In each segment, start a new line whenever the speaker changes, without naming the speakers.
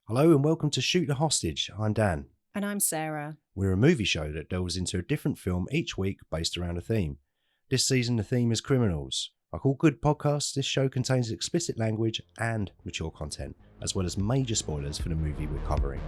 Hello and welcome to Shoot the Hostage. I'm Dan.
And I'm Sarah.
We're a movie show that delves into a different film each week based around a theme. This season the theme is criminals. Like all good podcasts, this show contains explicit language and mature content, as well as major spoilers for the movie we're covering.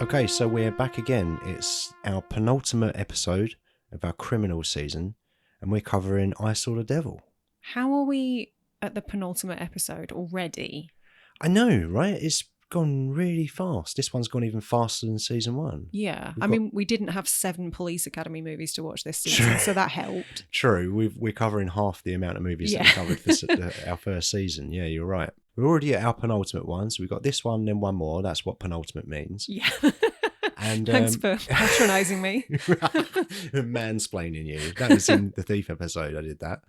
Okay, so we're back again. It's our penultimate episode of our criminal season, and we're covering I Saw the Devil.
How are we at the penultimate episode already?
I know, right? It's gone really fast. This one's gone even faster than season one.
Yeah. I mean, we didn't have 7 Police Academy movies to watch this season, so that helped.
True. We're covering half the amount of movies that we covered for our first season. Yeah, you're right. We're already at our penultimate one, so we've got this one, then one more. That's what penultimate means.
Yeah.
And
thanks for patronising me.
Mansplaining you. That was in the Thief episode. I did that.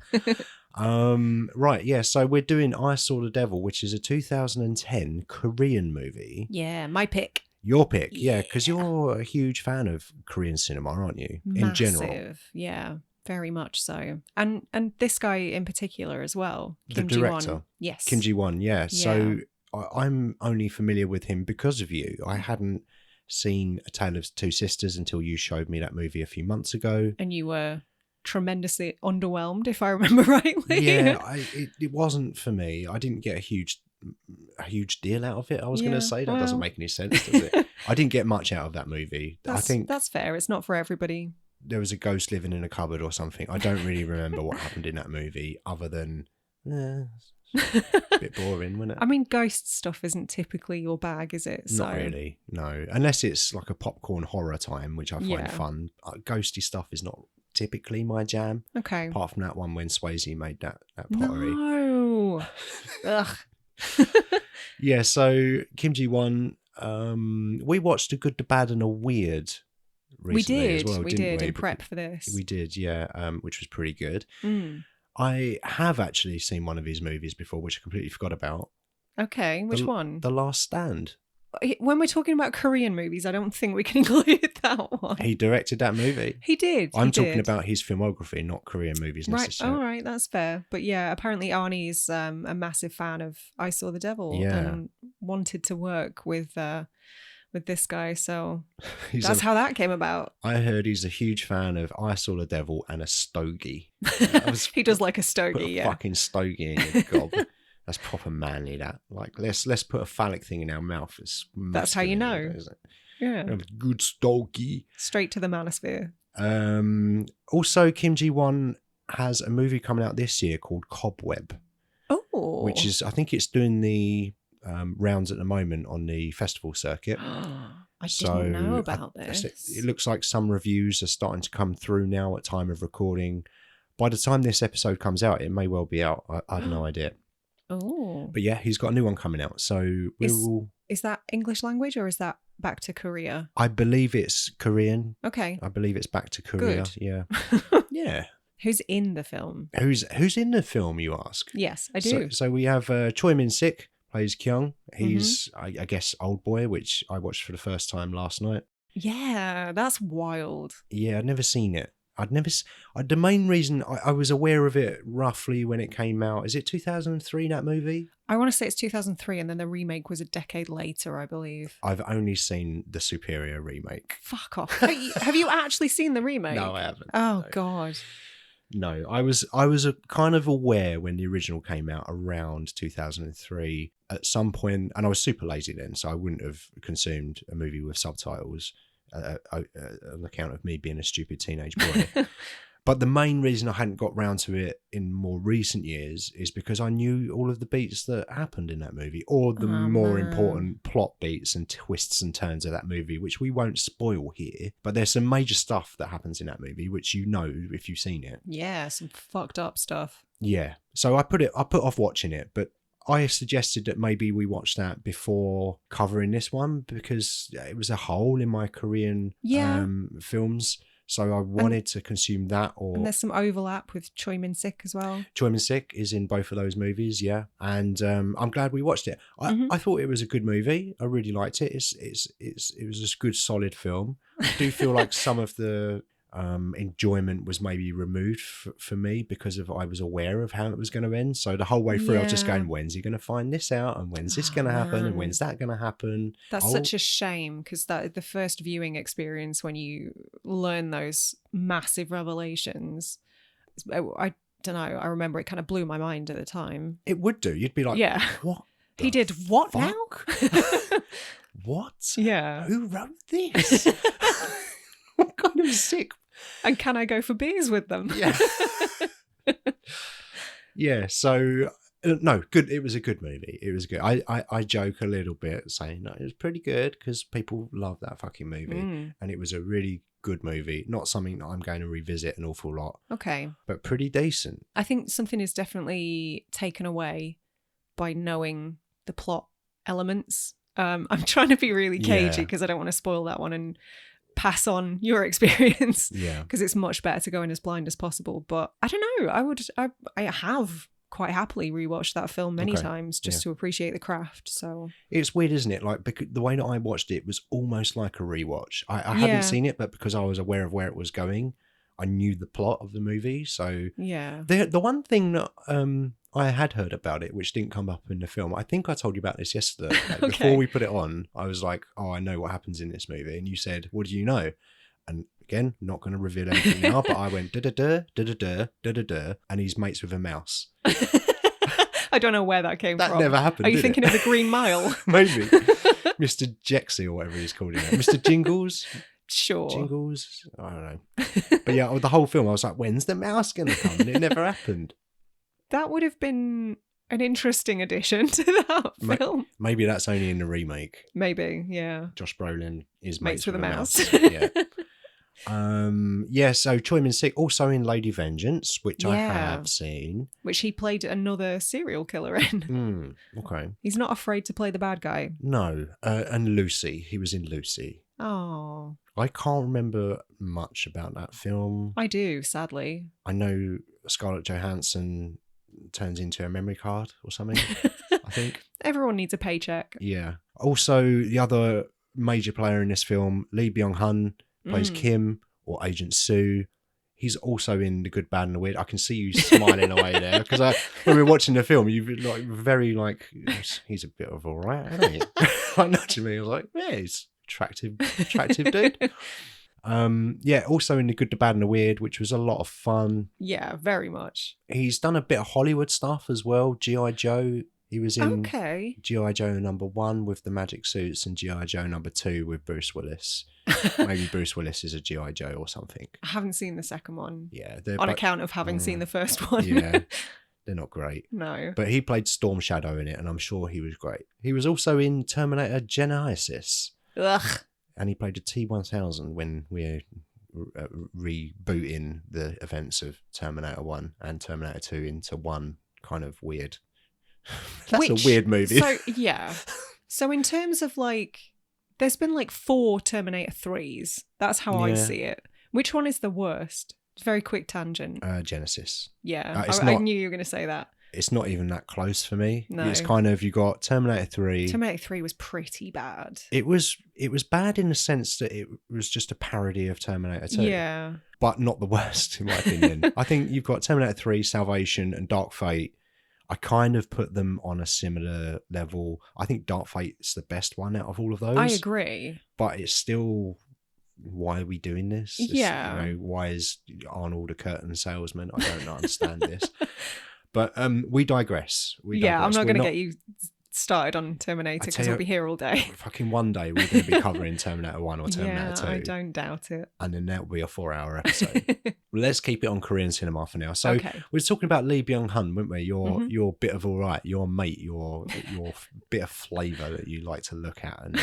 Right, yeah. So we're doing I Saw the Devil, which is a 2010 Korean movie.
Yeah, my pick.
Your pick, yeah, because you're a huge fan of Korean cinema, aren't you?
Massive,
in general.
Yeah. Very much so. And this guy in particular as well.
The director.
Yes.
Kim Ji-won, yeah. So I'm only familiar with him because of you. I hadn't seen A Tale of Two Sisters until you showed me that movie a few months ago.
And you were tremendously underwhelmed, if I remember rightly.
Yeah, it wasn't for me. I didn't get a huge deal out of it, I was going to say. That doesn't make any sense, does it? I didn't get much out of that movie. I think
that's fair. It's not for everybody.
There was a ghost living in a cupboard or something. I don't really remember what happened in that movie other than a bit boring, wasn't it?
I mean, ghost stuff isn't typically your bag, is it?
Not really, no. Unless it's like a popcorn horror time, which I find fun. Ghosty stuff is not typically my jam.
Okay.
Apart from that one when Swayze made that pottery.
No. Ugh.
Yeah, so Kim Ji-won, we watched A Good, the Bad and the Weird recently as well,
we
didn't
did
we?
in prep for this.
We did, yeah, which was pretty good.
Mm.
I have actually seen one of his movies before, which I completely forgot about.
Okay, which one?
The Last Stand.
When we're talking about Korean movies, I don't think we can include that one.
He directed that movie.
He did.
I'm talking about his filmography, not Korean movies necessarily.
All right, that's fair. But yeah, apparently Arnie's a massive fan of I Saw the Devil and wanted to work with this guy, so that's how that came about.
I heard he's a huge fan of I Saw the Devil and a stogie.
He does like a stogie,
put a fucking stogie in your gob. That's proper manly, that. Like, let's put a phallic thing in our mouth.
That's how you know.
Isn't it?
Yeah.
A good stogie.
Straight to the manosphere.
Also, Kim Ji-won has a movie coming out this year called Cobweb.
Oh.
Which is, I think it's doing the rounds at the moment on the festival circuit.
I didn't know about this.
It looks like some reviews are starting to come through now at time of recording. By the time this episode comes out, it may well be out. I have no idea.
Oh.
But yeah, he's got a new one coming out. So
is that English language or is that back to Korea?
I believe it's Korean.
Okay.
I believe it's back to Korea.
Good.
Yeah. Yeah.
Who's in the film?
Who's in the film, you ask?
Yes, I do.
So we have Choi Min-sik plays Kyung. He's, I guess, Old Boy, which I watched for the first time last night.
Yeah, that's wild.
Yeah, I'd never seen it. The main reason I was aware of it roughly when it came out, is it 2003, that movie?
I want to say it's 2003, and then the remake was a decade later, I believe.
I've only seen the Superior remake.
Fuck off. Have you actually seen the remake?
No, I haven't.
Oh,
no.
God.
No, I was kind of aware when the original came out around 2003 at some point, and I was super lazy then, so I wouldn't have consumed a movie with subtitles on account of me being a stupid teenage boy. But the main reason I hadn't got round to it in more recent years is because I knew all of the beats that happened in that movie, or the more important plot beats and twists and turns of that movie, which we won't spoil here. But there's some major stuff that happens in that movie, which you know if you've seen it.
Yeah, some fucked up stuff.
Yeah. So I put off watching it, but I suggested that maybe we watch that before covering this one because it was a hole in my Korean films. So I wanted to consume that.
And there's some overlap with Choi Min-sik as well.
Choi Min-sik is in both of those movies, yeah. And I'm glad we watched it. I thought it was a good movie. I really liked it. It was a good, solid film. I do feel like some of the enjoyment was maybe removed for me because I was aware of how it was going to end. So the whole way through, I was just going, when's he going to find this out? And when's this going to happen? And when's that going to happen?
That's such a shame, because that the first viewing experience when you learn those massive revelations, I don't know, I remember it kind of blew my mind at the time.
It would do. You'd be like,
yeah,
what?
He did what
fuck?
now?
What?
Yeah.
Who wrote this? What kind of sick?
And can I go for beers with them?
Yeah. Yeah. So no, good. It was a good movie. It was good. I joke a little bit saying no, it was pretty good because people love that fucking movie, and it was a really good movie. Not something that I'm going to revisit an awful lot.
Okay.
But pretty decent.
I think something is definitely taken away by knowing the plot elements. I'm trying to be really cagey because I don't want to spoil that one and pass on your experience.
Yeah.
Because it's much better to go in as blind as possible. But I don't know. I have quite happily rewatched that film many times just to appreciate the craft. So
it's weird, isn't it? Like, because the way that I watched it was almost like a rewatch. I hadn't seen it, but because I was aware of where it was going, I knew the plot of the movie. So
yeah,
the one thing that I had heard about it, which didn't come up in the film, I think I told you about this yesterday. Like, before we put it on, I was like, oh, I know what happens in this movie. And you said, what do you know? And again, not going to reveal anything now, but I went da-da-da, da-da-da, da-da-da, and he's mates with a mouse.
I don't know where that came from.
That never happened.
Are you thinking of the Green Mile?
Maybe. Mr. Jexy or whatever he's called. Mr. Jingles?
Sure.
Jingles? I don't know. But yeah, the whole film, I was like, when's the mouse going to come? And it never happened.
That would have been an interesting addition to that film.
Maybe that's only in the remake.
Maybe, yeah.
Josh Brolin is
mates with a mouse.
Yeah. So Choi Min-sik also in Lady Vengeance, which I have seen.
Which he played another serial killer in.
Okay.
He's not afraid to play the bad guy.
No. And Lucy. He was in Lucy.
Oh.
I can't remember much about that film.
I do, sadly.
I know Scarlett Johansson turns into a memory card or something, I think.
Everyone needs a paycheck.
Yeah. Also, the other major player in this film, Lee Byung-hun, plays Kim, or Agent Sue. He's also in The Good, Bad and the Weird. I can see you smiling away there, because when we were watching the film, you were very like, he's a bit of all right, isn't he? Like, nudging me, I was like, yeah, he's attractive dude. Also in The Good, the Bad and the Weird, which was a lot of fun.
Yeah, very much.
He's done a bit of Hollywood stuff as well. G.I. Joe. He was in G.I. Joe #1 with the magic suits and G.I. Joe #2 with Bruce Willis. Maybe Bruce Willis is a G.I. Joe or something.
I haven't seen the second one.
Yeah.
On account of having seen the first one.
Yeah. They're not great.
No.
But he played Storm Shadow in it, and I'm sure he was great. He was also in Terminator Genesis.
Ugh.
And he played a T-1000 when we're rebooting the events of Terminator 1 and Terminator 2 into one kind of weird... That's a weird movie.
So, yeah. So in terms of there's been 4 Terminator 3s. That's how I see it. Which one is the worst? Very quick tangent.
Genesis.
Yeah. I knew you were going to say that.
It's not even that close for me.
No.
It's kind of, you got Terminator 3.
Terminator 3 was pretty bad.
It was bad in the sense that it was just a parody of Terminator 2.
Yeah.
But not the worst, in my opinion. I think you've got Terminator 3, Salvation, and Dark Fate. I kind of put them on a similar level. I think Dark Fate's the best one out of all of those.
I agree.
But it's still... Why are we doing this?
Yeah.
Why is Arnold a curtain salesman? I don't understand this. But we digress.
I'm not going to get you started on Terminator because we'll be here all day.
Fucking one day we're going to be covering Terminator 1 or Terminator 2.
I don't doubt it.
And then that'll be a 4-hour episode. Let's keep it on Korean cinema for now. So we were talking about Lee Byung-hun, weren't we? Your bit of all right, your mate, your bit of flavour that you like to look at. And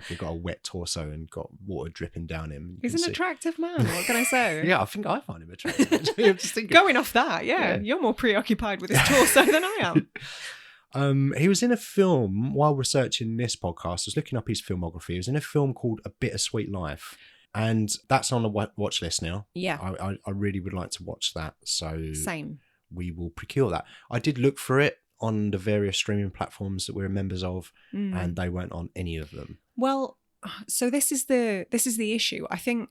you've got a wet torso and got water dripping down him.
He's an attractive man. What can I say?
Yeah, I think I find him attractive.
Going off that, you're more preoccupied with his torso than I am.
He was in a film while researching this podcast. I was looking up his filmography. He was in a film called A Bittersweet Life. And that's on the watch list now.
Yeah.
I really would like to watch that. So
Same.
we will procure that. I did look for it on the various streaming platforms that we're members of, and they weren't on any of them.
Well, so this is the issue. I think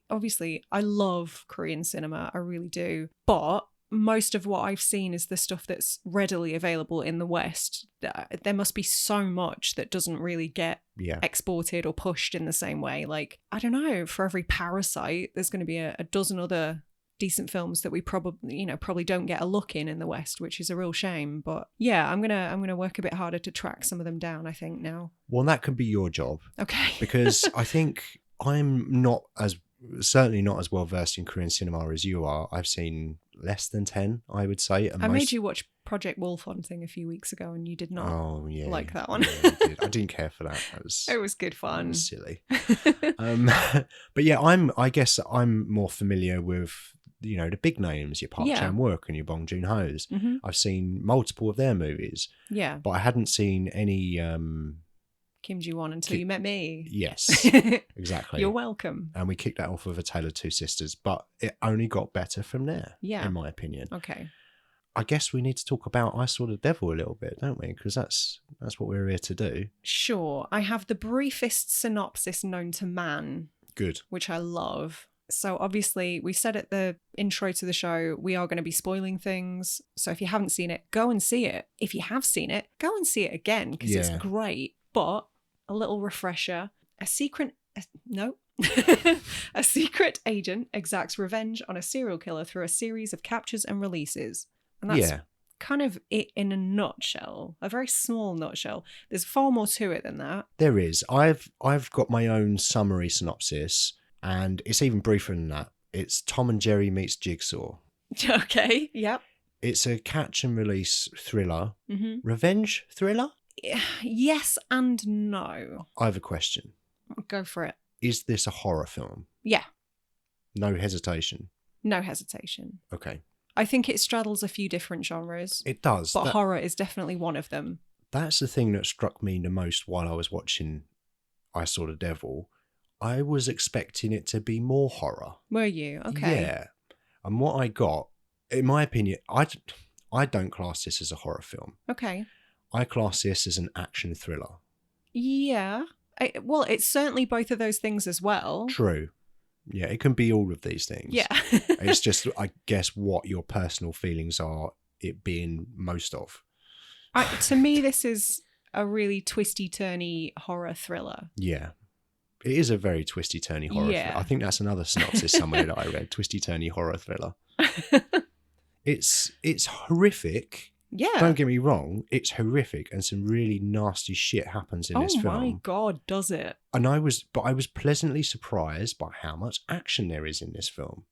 obviously I love Korean cinema, I really do, but most of what I've seen is the stuff that's readily available in the West. There must be so much that doesn't really get exported or pushed in the same way. Like, I don't know, for every Parasite, there's going to be a dozen other decent films that we probably don't get a look in the West, which is a real shame. But yeah, I'm gonna work a bit harder to track some of them down, I think, now.
Well, that can be your job.
Okay.
Because I think I'm certainly not as well versed in Korean cinema as you are. I've seen less than 10, I would say.
I made you watch Project Wolf on thing a few weeks ago, and you did not like that one.
Yeah, I didn't care for that.
It was good fun.
It was silly. But yeah, I guess I'm more familiar with the big names, your Park Chan-wook and your Bong Joon-ho's.
Mm-hmm.
I've seen multiple of their movies.
Yeah.
But I hadn't seen any
Kim Ji-won until you met me.
Yes, exactly.
You're welcome.
And we kicked that off with A Tale of Two Sisters, but it only got better from there, in my opinion.
Okay.
I guess we need to talk about I Saw the Devil a little bit, don't we? Because that's what we're here to do. Sure.
I have the briefest synopsis known to man.
Good.
Which I love. So obviously, we said at the intro to the show, we are going to be spoiling things. So if you haven't seen it, go and see it. If you have seen it, go and see it again, because it's great. But a little refresher, a secret agent exacts revenge on a serial killer through a series of captures and releases. And that's kind of it in a nutshell, a very small nutshell. There's far more to it than that.
There is. I've got my own summary synopsis, and it's even briefer than that. It's Tom and Jerry meets Jigsaw.
Okay, yep.
It's a catch and release thriller.
Mm-hmm.
Revenge thriller?
Yes and no.
I have a question.
Go for it.
Is this a horror film?
Yeah.
No hesitation?
No hesitation.
Okay.
I think it straddles a few different genres.
It does.
But horror is definitely one of them.
That's the thing that struck me the most while I was watching I Saw the Devil. I was expecting it to be more horror.
Were you? Okay.
Yeah. And what I got, in my opinion, I don't class this as a horror film.
Okay.
I class this as an action thriller.
Yeah. Well, it's certainly both of those things as well.
True. Yeah, it can be all of these things.
Yeah.
It's just, I guess, what your personal feelings are, it being most of.
To me, this is a really twisty-turny horror thriller.
Yeah. It is a very twisty-turny horror thriller. I think that's another synopsis somewhere that I read. Twisty-turny horror thriller. It's horrific.
Yeah.
Don't get me wrong. It's horrific, and some really nasty shit happens in this film.
Oh my God, does it?
And I was pleasantly surprised by how much action there is in this film.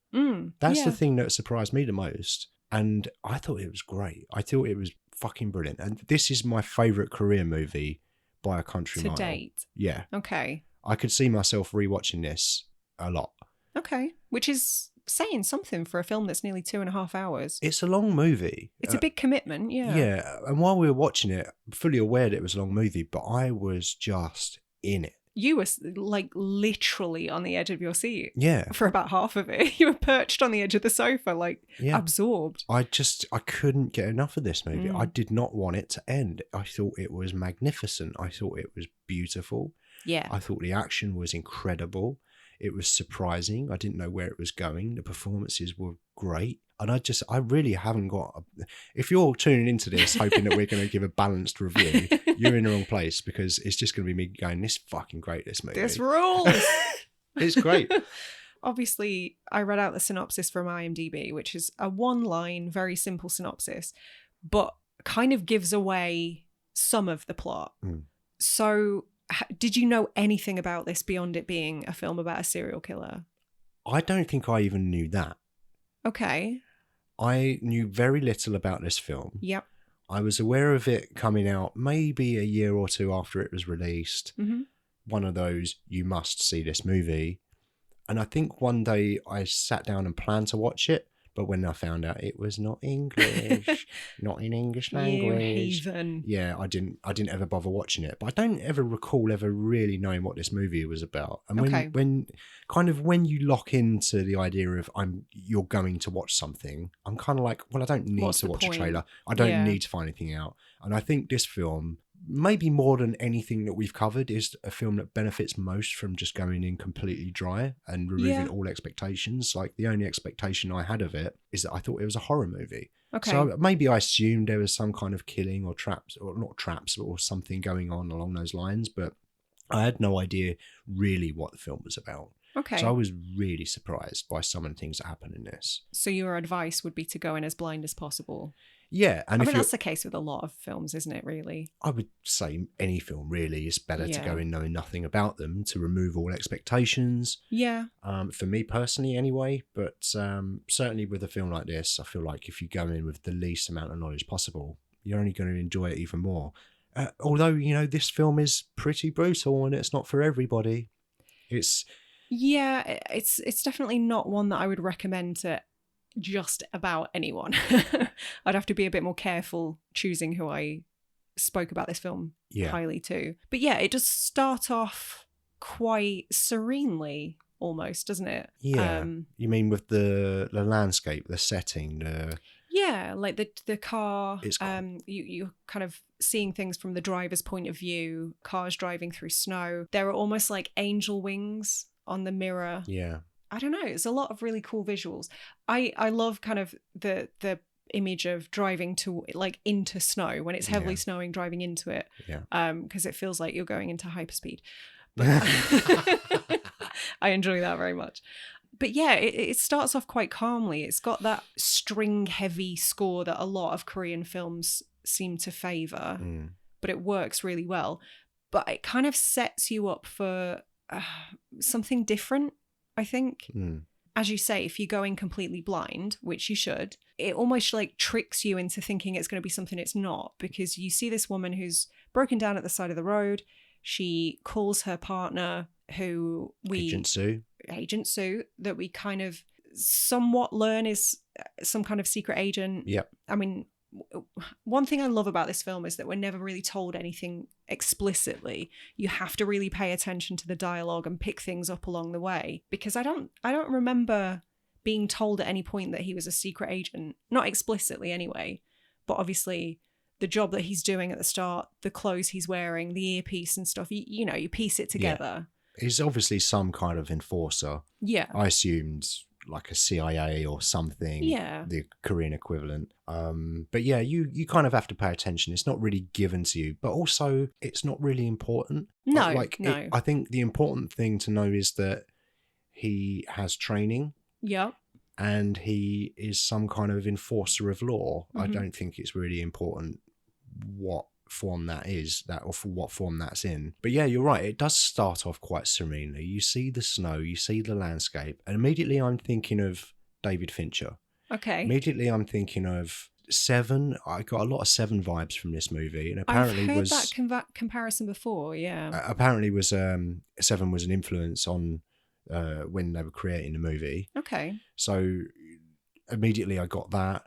That's the thing that surprised me the most. And I thought it was great. I thought it was fucking brilliant. And this is my favourite Korean movie by a country mile.
To date?
Yeah.
Okay.
I could see myself rewatching this a lot.
Okay. Which is saying something for a film that's nearly 2.5 hours.
It's a long movie.
It's a big commitment, yeah.
Yeah. And while we were watching it, fully aware that it was a long movie, but I was just in it. You
were like literally on the edge of your seat.
Yeah.
For about half of it. You were perched on the edge of the sofa, like absorbed.
I couldn't get enough of this movie. I did not want it to end. I thought it was magnificent. I thought it was beautiful.
Yeah.
I thought the action was incredible. It was surprising. I didn't know where it was going. The performances were great. And I really haven't got... If you're tuning into this hoping that we're going to give a balanced review, you're in the wrong place, because it's just going to be me going, this is fucking great, this movie.
This rules!
It's great.
Obviously, I read out the synopsis from IMDb, which is a one-line, very simple synopsis, but kind of gives away some of the plot. So... did you know anything about this beyond it being a film about a serial killer?
I don't think I even knew that.
Okay.
I knew very little about this film.
Yep.
I was aware of it coming out maybe a year or two after it was released.
Mm-hmm.
One of those, you must see this movie. And I think one day I sat down and planned to watch it, But when I found out it was not English, not in English language,
You heathen.
yeah, I didn't ever bother watching it. But I don't ever recall ever really knowing what this movie was about. And
Okay.
when you lock into the idea of you're going to watch something, I'm kind of like, well, I don't need
What's
to
the
watch
point?
a trailer. I don't
Yeah.
need to find anything out. And I think this film, maybe more than anything that we've covered, is a film that benefits most from just going in completely dry and removing
Yeah.
all expectations. Like, the only expectation I had of it is that I thought it was a horror movie.
Okay.
So maybe I assumed there was some kind of killing or traps, or not traps, or something going on along those lines, but I had no idea really what the film was about.
Okay.
So I was really surprised by some of the things that happen in this.
So your advice would be to go in as blind as possible.
Yeah, and
I mean, that's the case with a lot of films, isn't it, really?
I would say any film really is better to
Yeah.
go in knowing nothing about them, to remove all expectations.
Yeah.
For me personally anyway, but certainly with a film like this, I feel like if you go in with the least amount of knowledge possible, you're only going to enjoy it even more. Although, this film is pretty brutal and it's not for everybody.
Yeah, it's definitely not one that I would recommend to just about anyone. I'd have to be a bit more careful choosing who I spoke about this film highly to. But yeah, it does start off quite serenely almost, doesn't it?
Yeah. You mean with the landscape, the setting,
yeah, like the car.
It's cool.
You're kind of seeing things from the driver's point of view, cars driving through snow. There are almost like angel wings on the mirror.
Yeah.
I don't know. It's a lot of really cool visuals. I love kind of the image of driving to like into snow when it's heavily snowing, driving into it.
Yeah.
Because it feels like you're going into hyperspeed. But I enjoy that very much. But yeah, it starts off quite calmly. It's got that string heavy score that a lot of Korean films seem to favor, but it works really well. But it kind of sets you up for something different, I think. As you say, if you go in completely blind, which you should, it almost like tricks you into thinking it's going to be something it's not, because you see this woman who's broken down at the side of the road. She calls her partner, who Agent Sue, that we kind of somewhat learn is some kind of secret agent.
Yep.
I mean, one thing I love about this film is that we're never really told anything explicitly. You have to really pay attention to the dialogue and pick things up along the way, because I don't remember being told at any point that he was a secret agent, not explicitly anyway, but obviously the job that he's doing at the start, the clothes he's wearing, the earpiece and stuff, you piece it together.
Yeah. He's obviously some kind of enforcer.
Yeah.
I assumed like a CIA or something.
Yeah.
The Korean equivalent. But yeah, you kind of have to pay attention. It's not really given to you, but also it's not really important.
No,
no. I think the important thing to know is that he has training.
Yep.
And he is some kind of enforcer of law. I don't think it's really important what form that is, or for what form that's in. But yeah, you're right. It does start off quite serenely. You see the snow, you see the landscape, and immediately I'm thinking of David Fincher.
Okay.
Immediately I'm thinking of Seven. I got a lot of Seven vibes from this movie, and apparently
I've heard that comparison before. Yeah.
Apparently was Seven was an influence on when they were creating the movie.
Okay.
So immediately I got that.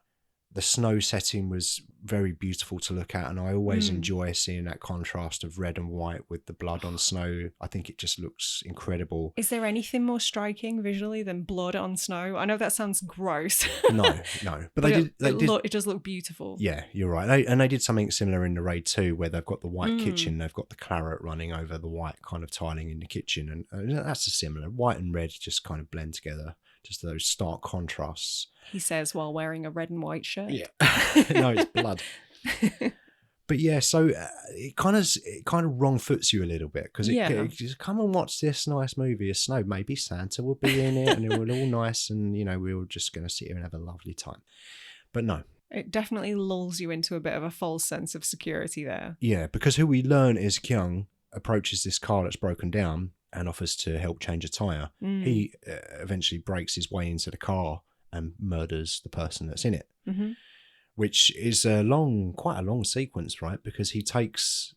The snow setting was very beautiful to look at, and I always enjoy seeing that contrast of red and white with the blood on snow. I think it just looks incredible. Is
there anything more striking visually than blood on snow? I know that sounds gross.
No. But
it does look beautiful.
Yeah, you're right. And they did something similar in The Raid 2, where they've got the white kitchen, they've got the claret running over the white kind of tiling in the kitchen, and that's a similar. White and red just kind of blend together. Just those stark contrasts.
He says while wearing a red and white shirt.
Yeah. No, it's blood. But yeah, so it kind of wrong foots you a little bit, because it just come and watch this nice movie of snow. Maybe Santa will be in it and it will all nice, and we're all just going to sit here and have a lovely time. But no.
It definitely lulls you into a bit of a false sense of security there.
Yeah, because who we learn is Kyung approaches this car that's broken down and offers to help change a tyre. He eventually breaks his way into the car and murders the person that's in it, which is quite a long sequence, right? Because he takes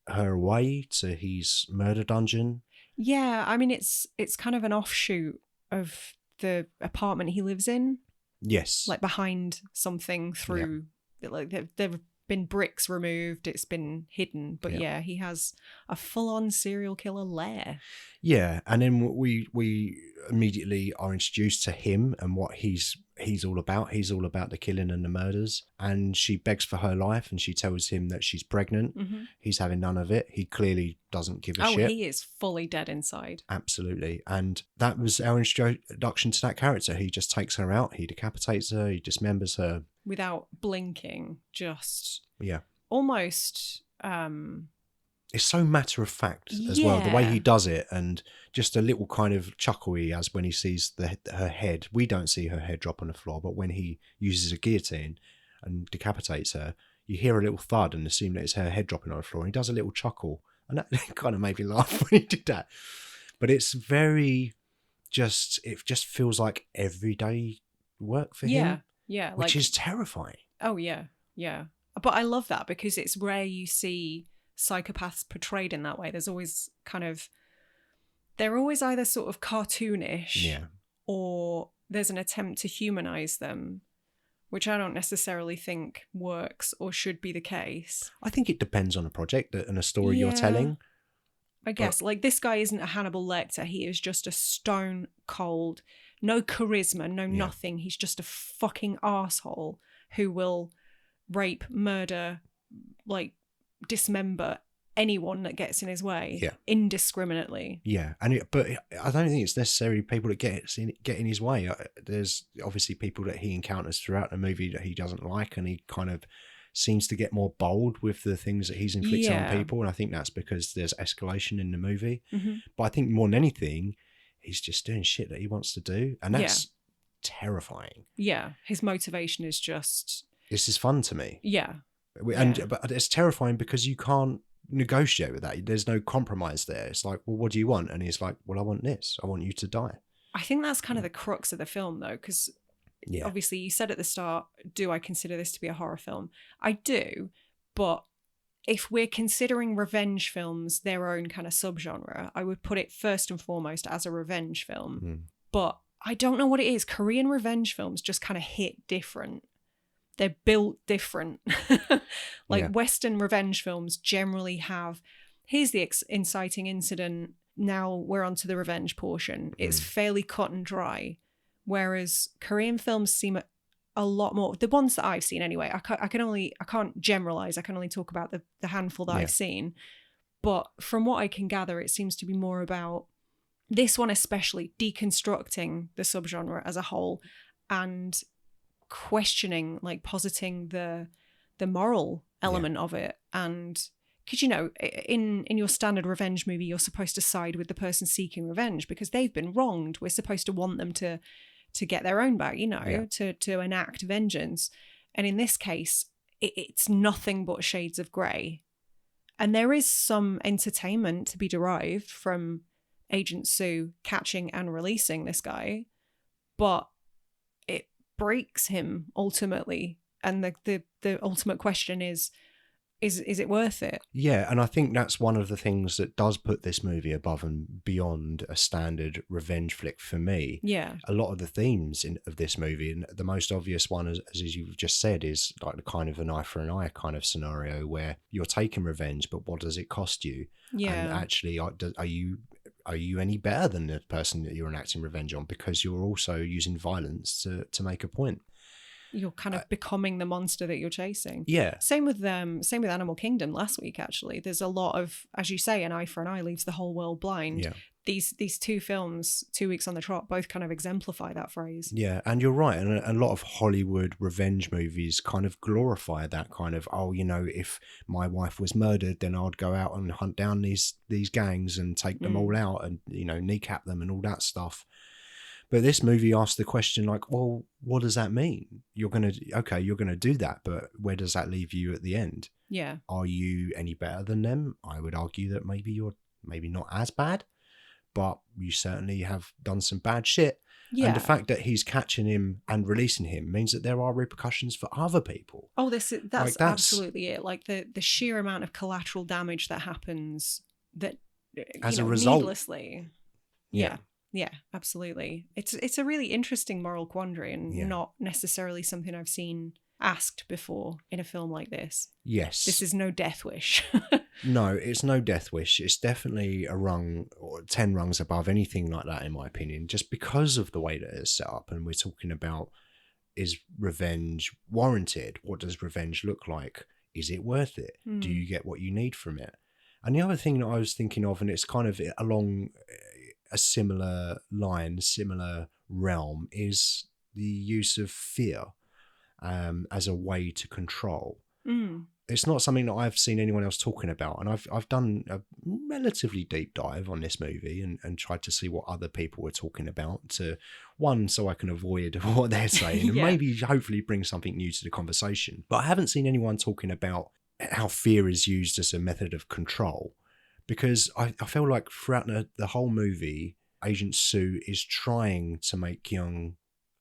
her away to his murder dungeon.
Yeah, I mean, it's kind of an offshoot of the apartment he lives in.
Yes.
like behind something through, like there've been bricks removed, it's been hidden. But yeah, he has a full-on serial killer lair.
Yeah, and then we immediately are introduced to him and what he's all about. He's all about the killing and the murders, and she begs for her life and she tells him that she's pregnant.
Mm-hmm.
He's having none of it. He clearly doesn't give a shit.
He is fully dead inside.
Absolutely. And that was our introduction to that character. He just takes her out, he decapitates her, he dismembers her.
Without blinking, just
Yeah.
almost...
It's so matter of fact as well, the way he does it, and just a little kind of chuckle he has when he sees her head. We don't see her head drop on the floor, but when he uses a guillotine and decapitates her, you hear a little thud and assume that it's her head dropping on the floor. And he does a little chuckle, and that kind of made me laugh when he did that. But it's it just feels like everyday work for him.
Yeah.
Which is terrifying.
Oh, yeah. Yeah. But I love that because it's rare you see psychopaths portrayed in that way. There's always they're always either sort of cartoonish or there's an attempt to humanize them, which I don't necessarily think works or should be the case.
I think it depends on a project and a story you're telling.
I guess, like, this guy isn't a Hannibal Lecter. He is just a stone cold, no charisma, no nothing. He's just a fucking arsehole who will rape, murder, like, dismember anyone that gets in his way indiscriminately.
Yeah, but I don't think it's necessarily people that get in his way. There's obviously people that he encounters throughout the movie that he doesn't like, and he kind of seems to get more bold with the things that he's inflicting on people, and I think that's because there's escalation in the movie. Mm-hmm. But I think more than anything, he's just doing shit that he wants to do, and that's terrifying.
Yeah, his motivation is just...
This is fun to me.
Yeah.
But it's terrifying because you can't negotiate with that. There's no compromise there. It's like, well, what do you want? And he's like, well, I want this. I want you to die.
I think that's kind of the crux of the film, though, because obviously you said at the start, do I consider this to be a horror film? I do, but if we're considering revenge films their own kind of subgenre, I would put it first and foremost as a revenge film. Mm. But I don't know what it is. Korean revenge films just kind of hit different. They're built different. Western revenge films generally have, here's the inciting incident, now we're on to the revenge portion. It's fairly cut and dry. Whereas Korean films seem a lot more, the ones that I've seen anyway, I can't generalize, I can only talk about the handful that I've seen. But from what I can gather, it seems to be more about, this one especially, deconstructing the subgenre as a whole and questioning, like positing the moral element of it. And because, you know, in your standard revenge movie, you're supposed to side with the person seeking revenge because they've been wronged. We're supposed to want them to get their own back, you know, to enact vengeance. And in this case, it's nothing but shades of grey. And there is some entertainment to be derived from Agent Sue catching and releasing this guy, but it breaks him ultimately. And the ultimate question is it worth it? Yeah,
and I think that's one of the things that does put this movie above and beyond a standard revenge flick for me.
Yeah.
A lot of the themes of this movie, and the most obvious one, as you've just said, is like the kind of an eye for an eye kind of scenario where you're taking revenge, but what does it cost you?
Yeah.
And actually, are you any better than the person that you're enacting revenge on because you're also using violence to make a point?
You're kind of becoming the monster that you're chasing.
Yeah.
Same with Animal Kingdom last week, actually. There's a lot of, as you say, an eye for an eye leaves the whole world blind.
Yeah.
These two films, 2 weeks on the trot, both kind of exemplify that phrase.
Yeah, and you're right. And a lot of Hollywood revenge movies kind of glorify that kind of, oh, you know, if my wife was murdered, then I'd go out and hunt down these gangs and take them all out and, you know, kneecap them and all that stuff. But this movie asks the question like, well, what does that mean? You're going to do that, but where does that leave you at the end?
Yeah.
Are you any better than them? I would argue that maybe you're not as bad, but you certainly have done some bad shit. Yeah. And the fact that he's catching him and releasing him means that there are repercussions for other people.
Oh, that's absolutely it. Like the sheer amount of collateral damage that happens that
as a result,
needlessly. Yeah. Yeah, absolutely. It's a really interesting moral quandary and
Yeah.
not necessarily something I've seen asked before in a film like this.
Yes.
This is no death wish.
No, it's no death wish. It's definitely a rung or 10 rungs above anything like that, in my opinion, just because of the way that it's set up. And we're talking about, is revenge warranted? What does revenge look like? Is it worth it? Do you get what you need from it? And the other thing that I was thinking of, and it's kind of along a similar line, similar realm, is the use of fear as a way to control. It's not something that I've seen anyone else talking about, and I've done a relatively deep dive on this movie and tried to see what other people were talking about, to one, so I can avoid what they're saying and maybe hopefully bring something new to the conversation. But I haven't seen anyone talking about how fear is used as a method of control, because I feel like throughout the whole movie, Agent Sue is trying to make Young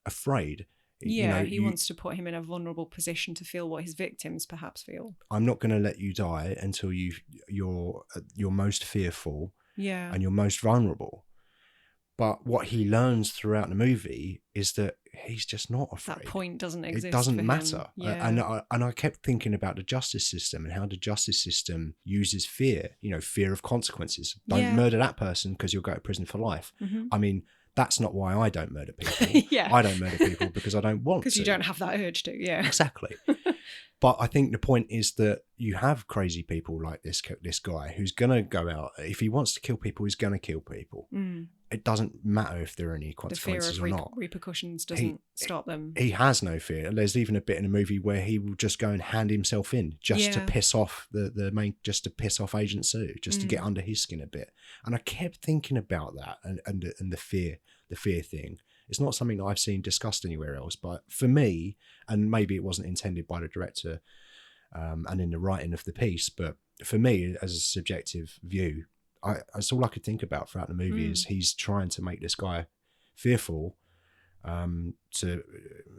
afraid.
Yeah, he wants to put him in a vulnerable position to feel what his victims perhaps feel.
I'm not going to let you die until you're most fearful, and you're most vulnerable. But what he learns throughout the movie is that he's just not afraid.
That point doesn't exist.
It doesn't
for
matter.
Him. Yeah.
And I kept thinking about the justice system and how the justice system uses fear. Fear of consequences. Don't murder that person because you'll go to prison for life. I mean, that's not why I don't murder people. I don't murder people because I don't want to.
Because you don't have that urge to,
Exactly. But I think the point is that you have crazy people like this guy who's going to go out. If he wants to kill people, he's going to kill people. It doesn't matter if there are any consequences
the fear of
or not.
Repercussions doesn't stop them.
He has no fear. There's even a bit in the movie where he will just go and hand himself in just to piss off the main, just to piss off Agent Sue, just to get under his skin a bit. And I kept thinking about that and the fear thing. It's not something that I've seen discussed anywhere else, but for me, and maybe it wasn't intended by the director and in the writing of the piece, but for me, as a subjective view, that's all I could think about throughout the movie is he's trying to make this guy fearful, to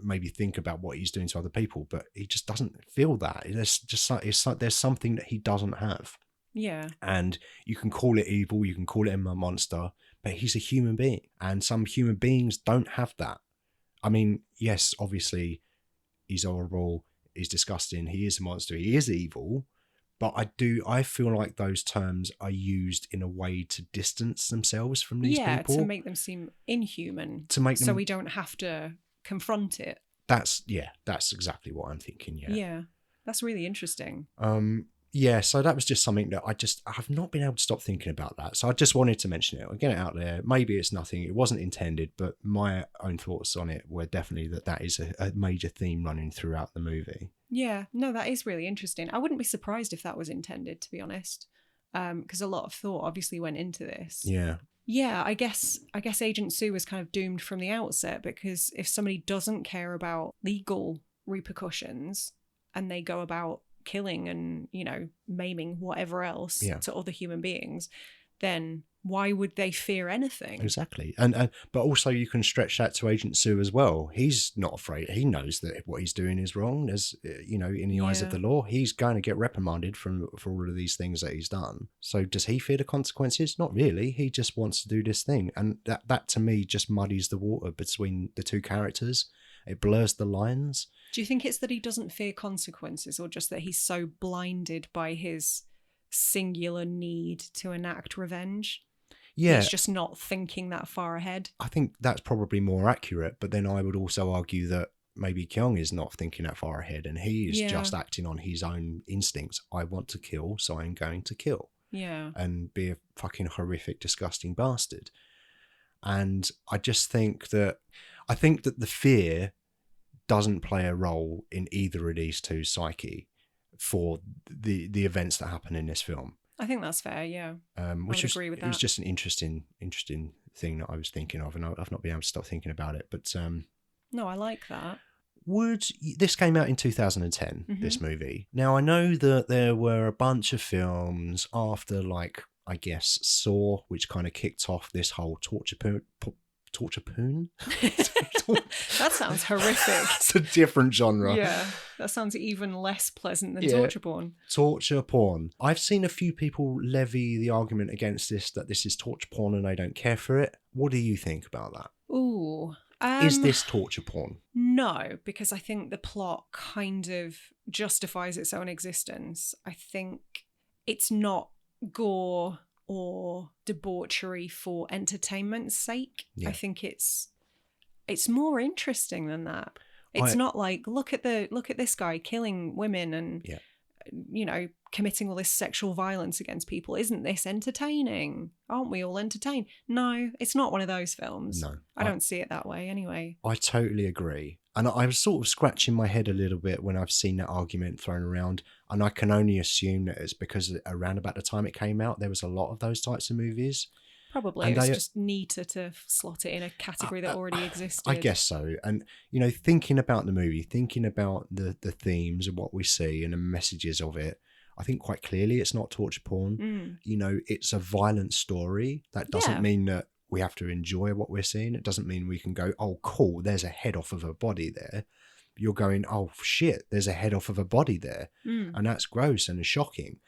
maybe think about what he's doing to other people, but he just doesn't feel that. There's something that he doesn't have.
Yeah.
And you can call it evil, you can call it a monster, but he's a human being, and some human beings don't have that. I mean, yes, obviously he's horrible, he's disgusting, he is a monster, he is evil, but I feel like those terms are used in a way to distance themselves from these people.
To make them seem inhuman. So we don't have to confront it.
That's exactly what I'm thinking,
Yeah. That's really interesting.
So that was just something that I've not been able to stop thinking about that. So I just wanted to mention it. I'll get it out there. Maybe it's nothing. It wasn't intended, but my own thoughts on it were definitely that is a major theme running throughout the movie.
Yeah, no, that is really interesting. I wouldn't be surprised if that was intended, to be honest, because a lot of thought obviously went into this.
Yeah.
Yeah, I guess Agent Sue was kind of doomed from the outset, because if somebody doesn't care about legal repercussions and they go about killing and maiming whatever else to other human beings, then why would they fear anything?
Exactly. And but also you can stretch that to Agent Sue as well. He's not afraid. He knows that what he's doing is wrong. As in the eyes of the law, he's going to get reprimanded for all of these things that he's done. So does he fear the consequences? Not really. He just wants to do this thing, and that to me just muddies the water between the two characters. It blurs the lines.
Do you think it's that he doesn't fear consequences, or just that he's so blinded by his singular need to enact revenge?
Yeah.
He's just not thinking that far ahead.
I think that's probably more accurate, but then I would also argue that maybe Kyung is not thinking that far ahead, and he is just acting on his own instincts. I want to kill, so I'm going to kill.
Yeah.
And be a fucking horrific, disgusting bastard. And I just think that the fear doesn't play a role in either of these two psyche for the events that happen in this film.
I think that's fair, yeah.
Which
I would agree with that.
It was just an interesting thing that I was thinking of, and I've not been able to stop thinking about it. But
no, I like that.
This came out in 2010, this movie. Now, I know that there were a bunch of films after, like, I guess, Saw, which kind of kicked off this whole torture torture poon.
That sounds horrific.
It's a different genre.
Yeah, that sounds even less pleasant than
Yeah.
torture porn.
Torture porn. I've seen a few people levy the argument against this, that this is torture porn and they don't care for it. What do you think about that?
Ooh.
Is this torture porn?
No, because I think the plot kind of justifies its own existence. I think it's not gore or debauchery for entertainment's sake.
Yeah.
I think it's more interesting than that. It's not like look at this guy killing women and committing all this sexual violence against people. Isn't this entertaining? Aren't we all entertained? No, it's not one of those films.
No.
I don't see it that way anyway.
I totally agree. And I was sort of scratching my head a little bit when I've seen that argument thrown around. And I can only assume that it's because around about the time it came out, there was a lot of those types of movies.
Probably.
And
it's just neater to slot it in a category that already existed.
I guess so. And, thinking about the movie, thinking about the themes and what we see and the messages of it, I think quite clearly it's not torture porn. It's a violent story. That doesn't mean that we have to enjoy what we're seeing. It doesn't mean we can go, oh, cool, there's a head off of a body there. You're going, oh, shit, there's a head off of a body there. And that's gross and shocking.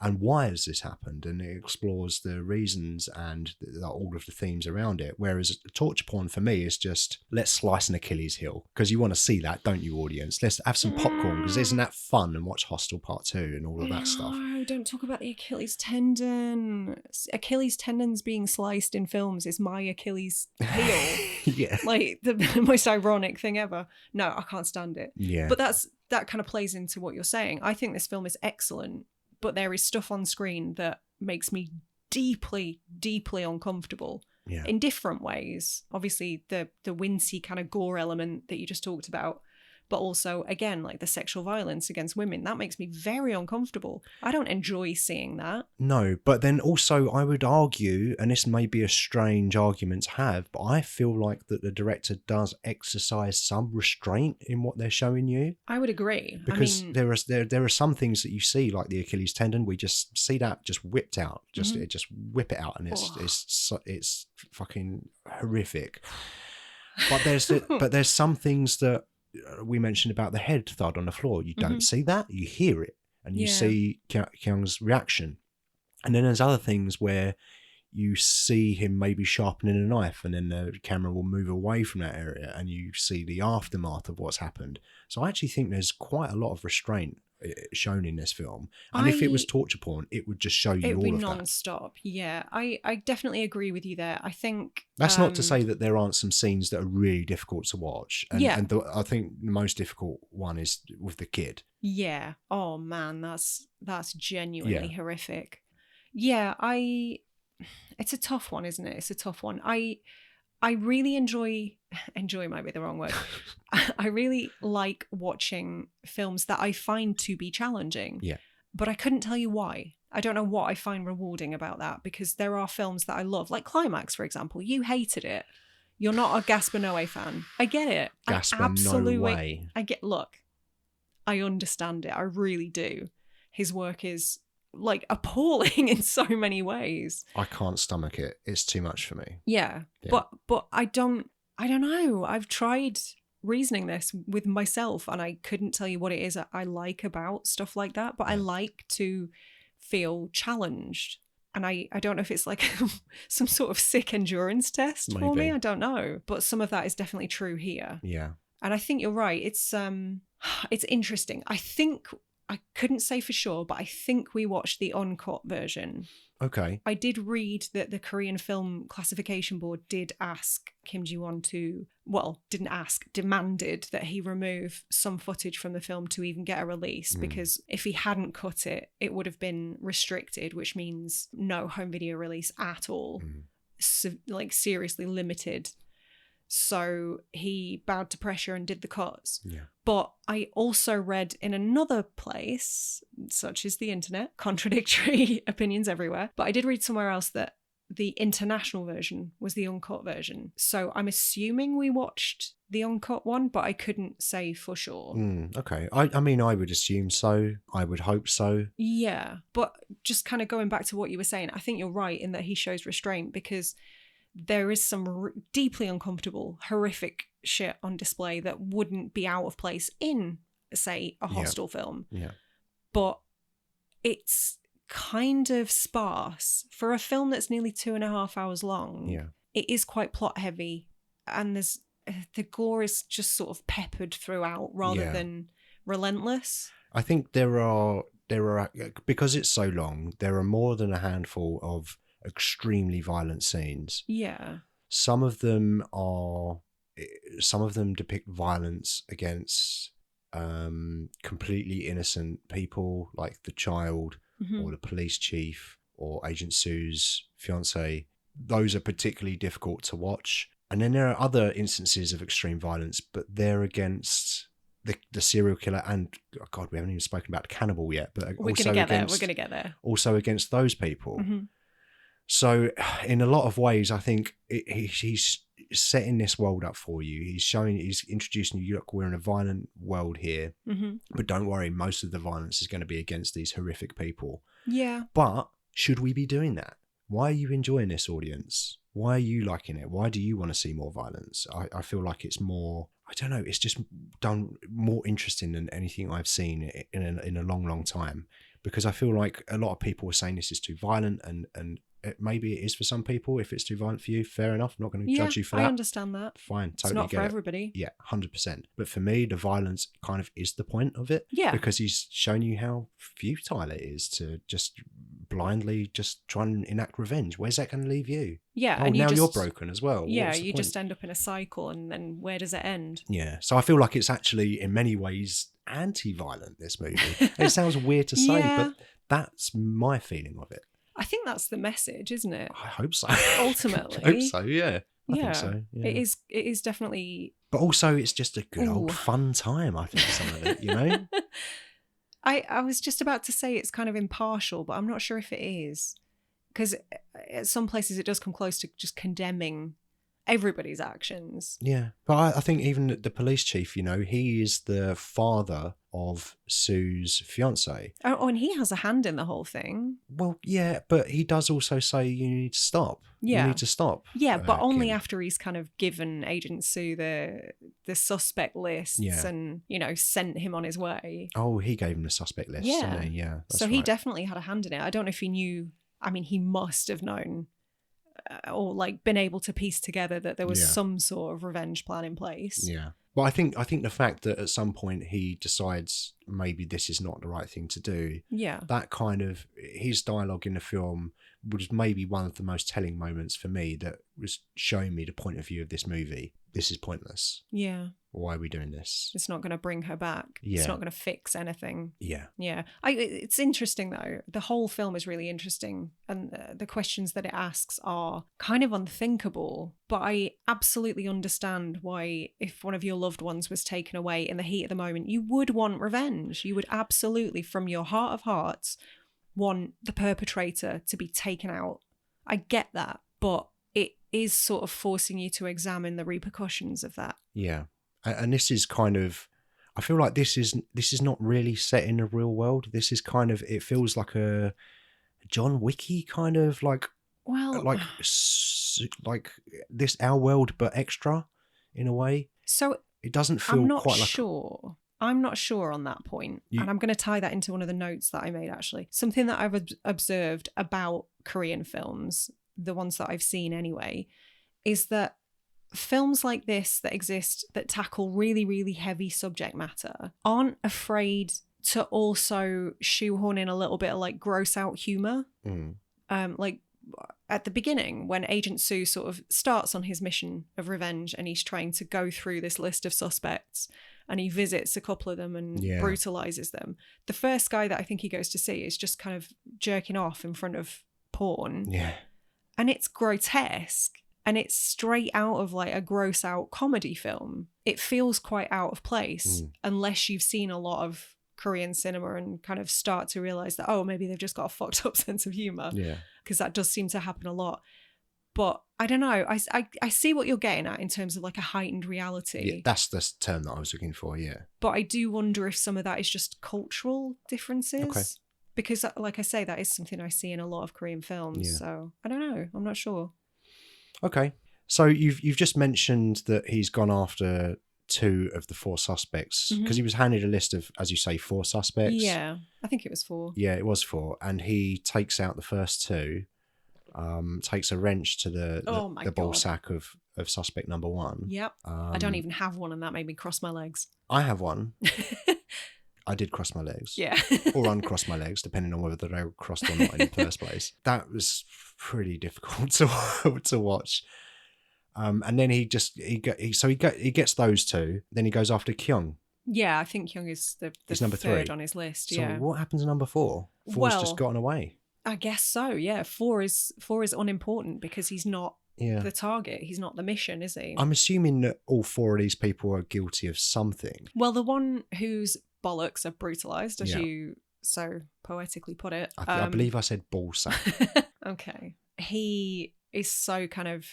And why has this happened? And it explores the reasons and all of the themes around it. Whereas torture porn for me is just, let's slice an Achilles heel. Because you want to see that, don't you, audience? Let's have some popcorn, because isn't that fun? And watch Hostel Part 2 and all of that stuff.
No, don't talk about the Achilles tendon. Achilles tendons being sliced in films is my Achilles heel.
Yeah.
Like the most ironic thing ever. No, I can't stand it.
Yeah.
But that kind of plays into what you're saying. I think this film is excellent. But there is stuff on screen that makes me deeply, deeply uncomfortable in different ways. Obviously, the wincy kind of gore element that you just talked about, but also, again, like the sexual violence against women. That makes me very uncomfortable. I don't enjoy seeing that.
No, but then also I would argue, and this may be a strange argument to have, but I feel like that the director does exercise some restraint in what they're showing you.
I would agree.
Because there are some things that you see, like the Achilles tendon, we just see that just whipped out. It just whip it out, and it's fucking horrific. But there's some things that we mentioned about the head thud on the floor. You don't see that, you hear it, and you see Kyung's reaction. And then there's other things where you see him maybe sharpening a knife, and then the camera will move away from that area and you see the aftermath of what's happened. So I actually think there's quite a lot of restraint shown in this film. And if it was torture porn, it would just show you all of that. It would be
non-stop. Yeah, I definitely agree with you there. I think...
That's not to say that there aren't some scenes that are really difficult to watch. And I think the most difficult one is with the kid.
Yeah. Oh, man, that's genuinely horrific. Yeah, it's a tough one, isn't it? It's a tough one. I really enjoy might be the wrong word. I really like watching films that I find to be challenging.
Yeah.
But I couldn't tell you why. I don't know what I find rewarding about that, because there are films that I love, like Climax, for example. You hated it. You're not a Gaspar Noé fan. I get it.
Gaspar Noé.
Look, I understand it. I really do. His work is like appalling in so many ways.
I can't stomach it. It's too much for me.
Yeah. But I don't know. I've tried reasoning this with myself and I couldn't tell you what it is I like about stuff like that, but I like to feel challenged. And I don't know if it's like some sort of sick endurance test for me. I don't know. But some of that is definitely true here.
Yeah.
And I think you're right. It's interesting. I couldn't say for sure, but I think we watched the uncut version.
Okay.
I did read that the Korean Film Classification Board did ask Kim Ji-won demanded that he remove some footage from the film to even get a release, because if he hadn't cut it, it would have been restricted, which means no home video release at all. Seriously limited. So he bowed to pressure and did the cuts.
Yeah.
But I also read in another place, such as the internet, contradictory opinions everywhere, but I did read somewhere else that the international version was the uncut version. So I'm assuming we watched the uncut one, but I couldn't say for sure.
Okay. I mean, I would assume so. I would hope so.
Yeah. But just kind of going back to what you were saying, I think you're right in that he shows restraint, because there is some deeply uncomfortable, horrific shit on display that wouldn't be out of place in, say, a Hostel film.
Yeah.
But it's kind of sparse. For a film that's nearly 2.5 hours long, it is quite plot heavy. And the gore is just sort of peppered throughout rather than relentless.
I think there are, because it's so long, there are more than a handful of extremely violent scenes.
Yeah.
Some of them depict violence against completely innocent people, like the child or the police chief or Agent Sue's fiance. Those are particularly difficult to watch. And then there are other instances of extreme violence, but they're against the serial killer, and oh God, we haven't even spoken about cannibal yet, but
we're going to get there.
Also against those people. So in a lot of ways, I think he's setting this world up for you. He's introducing you, look, we're in a violent world here, but don't worry, most of the violence is going to be against these horrific people.
Yeah.
But should we be doing that? Why are you enjoying this, audience? Why are you liking it? Why do you want to see more violence? I feel like it's more, I don't know, it's just done more interesting than anything I've seen in a long, long time. Because I feel like a lot of people are saying this is too violent, and maybe it is for some people. If it's too violent for you, fair enough. I'm not going to judge you for that.
I understand that.
Fine, totally.
It's not
get
for
it.
everybody.
Yeah, 100%. But for me, the violence kind of is the point of it.
Yeah.
Because he's shown you how futile it is to just blindly just try and enact revenge. Where's that going to leave you?
Yeah.
Oh,
and
now you're broken as well.
Yeah, you just end up in a cycle, and then where does it end?
Yeah. So I feel like it's actually in many ways anti-violent, this movie. It sounds weird to say, but that's my feeling of it.
I think that's the message, isn't it?
I hope so.
Ultimately.
I hope so, yeah. I think so. Yeah.
It is definitely.
But also it's just a good old fun time, I think, some of it, you know?
I was just about to say it's kind of impartial, but I'm not sure if it is. Because at some places it does come close to just condemning everybody's actions.
Yeah. But I think even the police chief, you know, he is the father of Sue's fiance.
Oh, and he has a hand in the whole thing.
Well, yeah, but he does also say you need to stop.
Yeah.
You need to stop.
Yeah, but only after he's kind of given Agent Sue the suspect lists and, you know, sent him on his way.
Oh, he gave him the suspect list, didn't he? Yeah.
So he definitely had a hand in it. I don't know if he knew. I mean, he must have known or like been able to piece together that there was some sort of revenge plan in place.
Yeah. But I think the fact that at some point he decides maybe this is not the right thing to do.
Yeah.
That kind of his dialogue in the film was maybe one of the most telling moments for me, that was showing me the point of view of this movie. This is pointless.
Yeah.
Why are we doing this?
It's not going to bring her back.
Yeah.
It's not going to fix anything.
Yeah.
Yeah. It's interesting, though. The whole film is really interesting. And the questions that it asks are kind of unthinkable. But I absolutely understand why, if one of your loved ones was taken away in the heat of the moment, you would want revenge. You would absolutely, from your heart of hearts, want the perpetrator to be taken out. I get that. But it is sort of forcing you to examine the repercussions of that.
Yeah. And this is kind of, I feel like this is not really set in the real world. This is kind of, it feels like a John Wicky kind of like this Our World but extra in a way.
So
it doesn't feel quite like.
I'm not sure on that point. And I'm going to tie that into one of the notes that I made, actually. Something that I've observed about Korean films, the ones that I've seen anyway, is that films like this that exist that tackle really, really heavy subject matter aren't afraid to also shoehorn in a little bit of like gross out humor. Like at the beginning, when Agent Sue sort of starts on his mission of revenge and he's trying to go through this list of suspects and he visits a couple of them and brutalizes them. The first guy that I think he goes to see is just kind of jerking off in front of porn.
Yeah.
And it's grotesque. And it's straight out of like a gross out comedy film. It feels quite out of place unless you've seen a lot of Korean cinema and kind of start to realize that, oh, maybe they've just got a fucked up sense of humor.
Yeah.
Because that does seem to happen a lot. But I don't know. I see what you're getting at in terms of like a heightened reality.
Yeah, that's the term that I was looking for, yeah.
But I do wonder if some of that is just cultural differences.
Okay.
Because like I say, that is something I see in a lot of Korean films.
Yeah.
So I don't know. I'm not sure.
Okay. So you've just mentioned that he's gone after 2 of the 4 suspects because he was handed a list of, as you say, 4 suspects.
Yeah, I think it was 4.
Yeah, it was 4, and he takes out the first 2. Takes a wrench to the ball sack of suspect number 1.
Yep. I don't even have one, and that made me cross my legs.
I have one. I did cross my legs.
Yeah.
Or uncross my legs, depending on whether they were crossed or not in the first place. That was pretty difficult to watch. And then he gets those 2. Then he goes after Kyung.
Yeah, I think Kyung is the
number
3rd
3
on his list.
So
yeah.
what happens to number 4? 4's just gotten away.
I guess so. Yeah, 4 is unimportant because he's not the target. He's not the mission, is he?
I'm assuming that all 4 of these people are guilty of something.
Well, the one whose bollocks are brutalized, as you so poetically put it.
I believe I said ball sack.
Okay. He is so kind of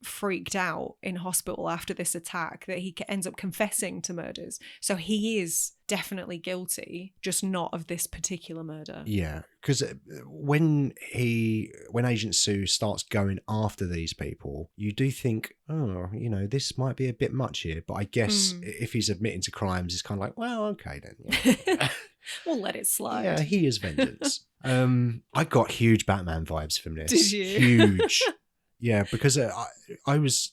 freaked out in hospital after this attack that he ends up confessing to murders. So he is definitely guilty, just not of this particular murder.
Yeah, because when Agent Sue starts going after these people, you do think, oh, this might be a bit much here. But I guess if he's admitting to crimes, it's kind of like, well, okay then. Yeah.
We'll let it slide.
Yeah, he is vengeance. I got huge Batman vibes from this.
Did you?
Huge. Yeah, because I was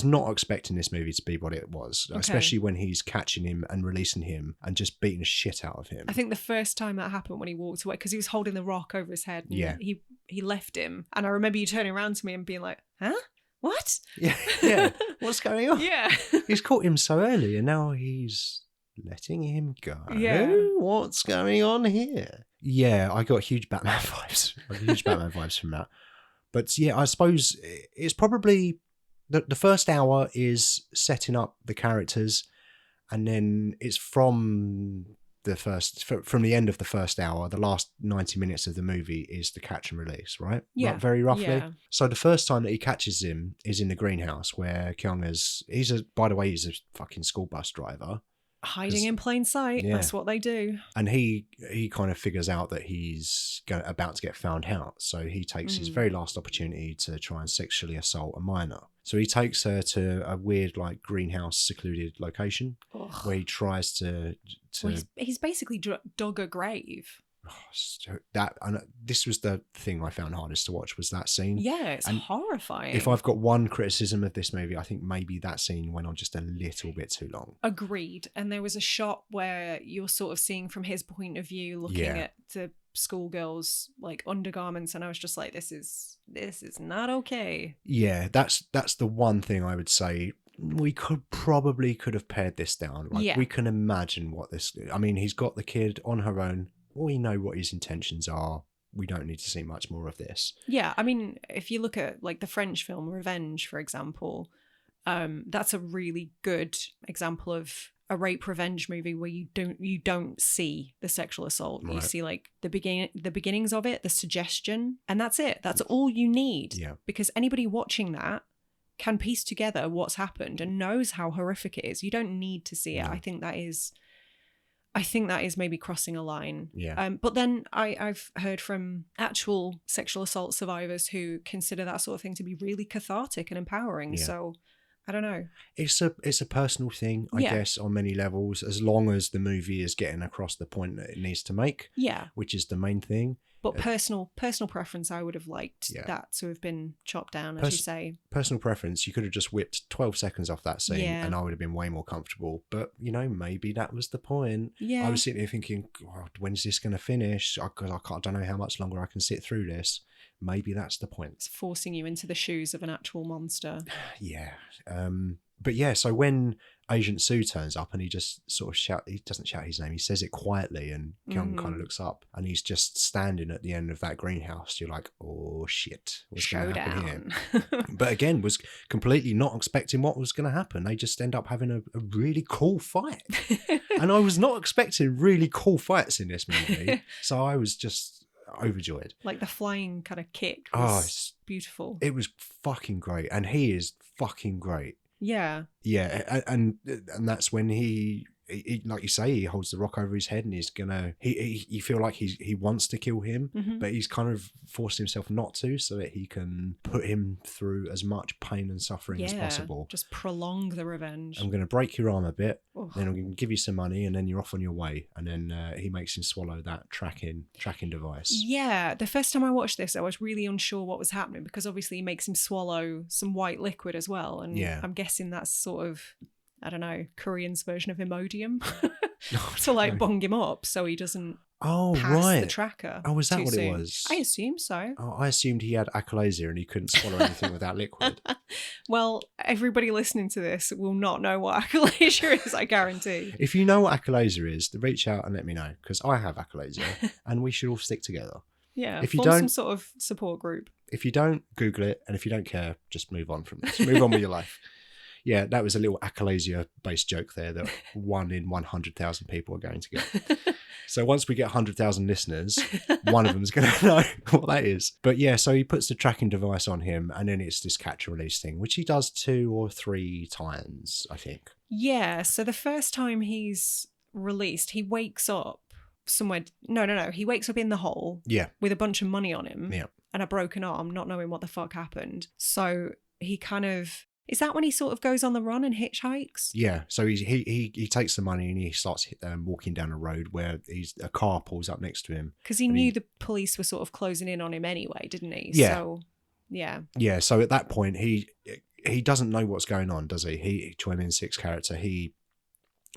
not expecting this movie to be what it was, especially when he's catching him and releasing him and just beating the shit out of him.
I think the first time that happened when he walked away, because he was holding the rock over his head. And he left him. And I remember you turning around to me and being like, huh? What?
Yeah. What's going on?
Yeah.
He's caught him so early and now he's letting him go.
Yeah.
What's going on here? Yeah, I got huge Batman vibes from that. But yeah, I suppose it's probably the first hour is setting up the characters, and then it's from the end of the first hour, the last 90 minutes of the movie is the catch and release, right?
Yeah.
Very roughly.
Yeah.
So the first time that he catches him is in the greenhouse where Kyung he's a fucking school bus driver.
Hiding in plain sight.
Yeah.
That's what they do.
And he kind of figures out that he's about to get found out. So he takes his very last opportunity to try and sexually assault a minor. So he takes her to a weird, like, greenhouse secluded location where he tries to...
Well, he's basically dug a grave.
This was the thing I found hardest to watch, was that scene.
Yeah, it's horrifying.
If I've got one criticism of this movie, I think maybe that scene went on just a little bit too long.
Agreed. And there was a shot where you're sort of seeing from his point of view, looking at the schoolgirls' like undergarments, and I was just like, this is not okay. Yeah,
that's the one thing I would say. We could have pared this down. We can imagine what this... I mean, he's got the kid on her own. We know what his intentions are. We don't need to see much more of this.
Yeah, I mean, if you look at like the French film Revenge, for example, that's a really good example of a rape revenge movie where you don't see the sexual assault. Right. You see like the beginnings of it, the suggestion, and that's it. That's all you need.
Yeah.
Because anybody watching that can piece together what's happened and knows how horrific it is. You don't need to see it. I think that is maybe crossing a line.
Yeah.
But then I've heard from actual sexual assault survivors who consider that sort of thing to be really cathartic and empowering. Yeah. So I don't know. It's
a personal thing, I guess, on many levels, as long as the movie is getting across the point that it needs to make.
Yeah.
Which is the main thing.
But personal preference, I would have liked that to have been chopped down, as you say.
Personal preference, you could have just whipped 12 seconds off that scene and I would have been way more comfortable. But, maybe that was the point.
Yeah.
I was sitting there thinking, when's this going to finish? Because I don't know how much longer I can sit through this. Maybe that's the point.
It's forcing you into the shoes of an actual monster.
Yeah. But yeah, so when Agent Sue turns up and he just sort of he doesn't shout his name, he says it quietly, and Kyung kind of looks up and he's just standing at the end of that greenhouse. You're like, oh shit, what's going to happen here? But again, was completely not expecting what was going to happen. They just end up having a really cool fight. And I was not expecting really cool fights in this movie. So I was just overjoyed.
Like the flying kind of kick was beautiful.
It was fucking great. And he is fucking great.
Yeah.
Yeah, and that's when he like you say, he holds the rock over his head and he's gonna. You feel like he wants to kill him, but he's kind of forced himself not to, so that he can put him through as much pain and suffering as possible.
Just prolong the revenge.
I'm gonna break your arm a bit, then I'm gonna give you some money, and then you're off on your way. And then he makes him swallow that tracking device.
Yeah, the first time I watched this, I was really unsure what was happening, because obviously he makes him swallow some white liquid as well, and I'm guessing that's sort of, I don't know, Korean's version of Imodium to like bung him up so he doesn't pass the tracker.
Oh, was that what
soon.
it was?
I assume so.
Oh, I assumed he had achalasia and he couldn't swallow anything without liquid.
Well, everybody listening to this will not know what achalasia is, I guarantee.
If you know what achalasia is, reach out and let me know, because I have achalasia and we should all stick together.
Yeah,
if you
form
don't,
some sort of support group.
If you don't, Google it, and if you don't care, just move on from this. Move on with your life. Yeah, that was a little achalasia-based joke there that 1 in 100,000 people are going to get. So once we get 100,000 listeners, one of them is going to know what that is. But yeah, so he puts the tracking device on him, and then it's this catch and release thing, which he does 2 or 3 times, I think.
Yeah, so the first time he's released, he wakes up somewhere. No. He wakes up in the hole.
Yeah.
With a bunch of money on him.
Yeah.
And a broken arm, not knowing what the fuck happened. So he kind of... Is that when he sort of goes on the run and hitchhikes? Yeah.
So he takes the money and he starts walking down a road where a car pulls up next to him.
Because he knew the police were sort of closing in on him anyway, didn't he?
Yeah.
So, yeah.
Yeah. So at that point, he doesn't know what's going on, does he? Choi Min-sik's character, he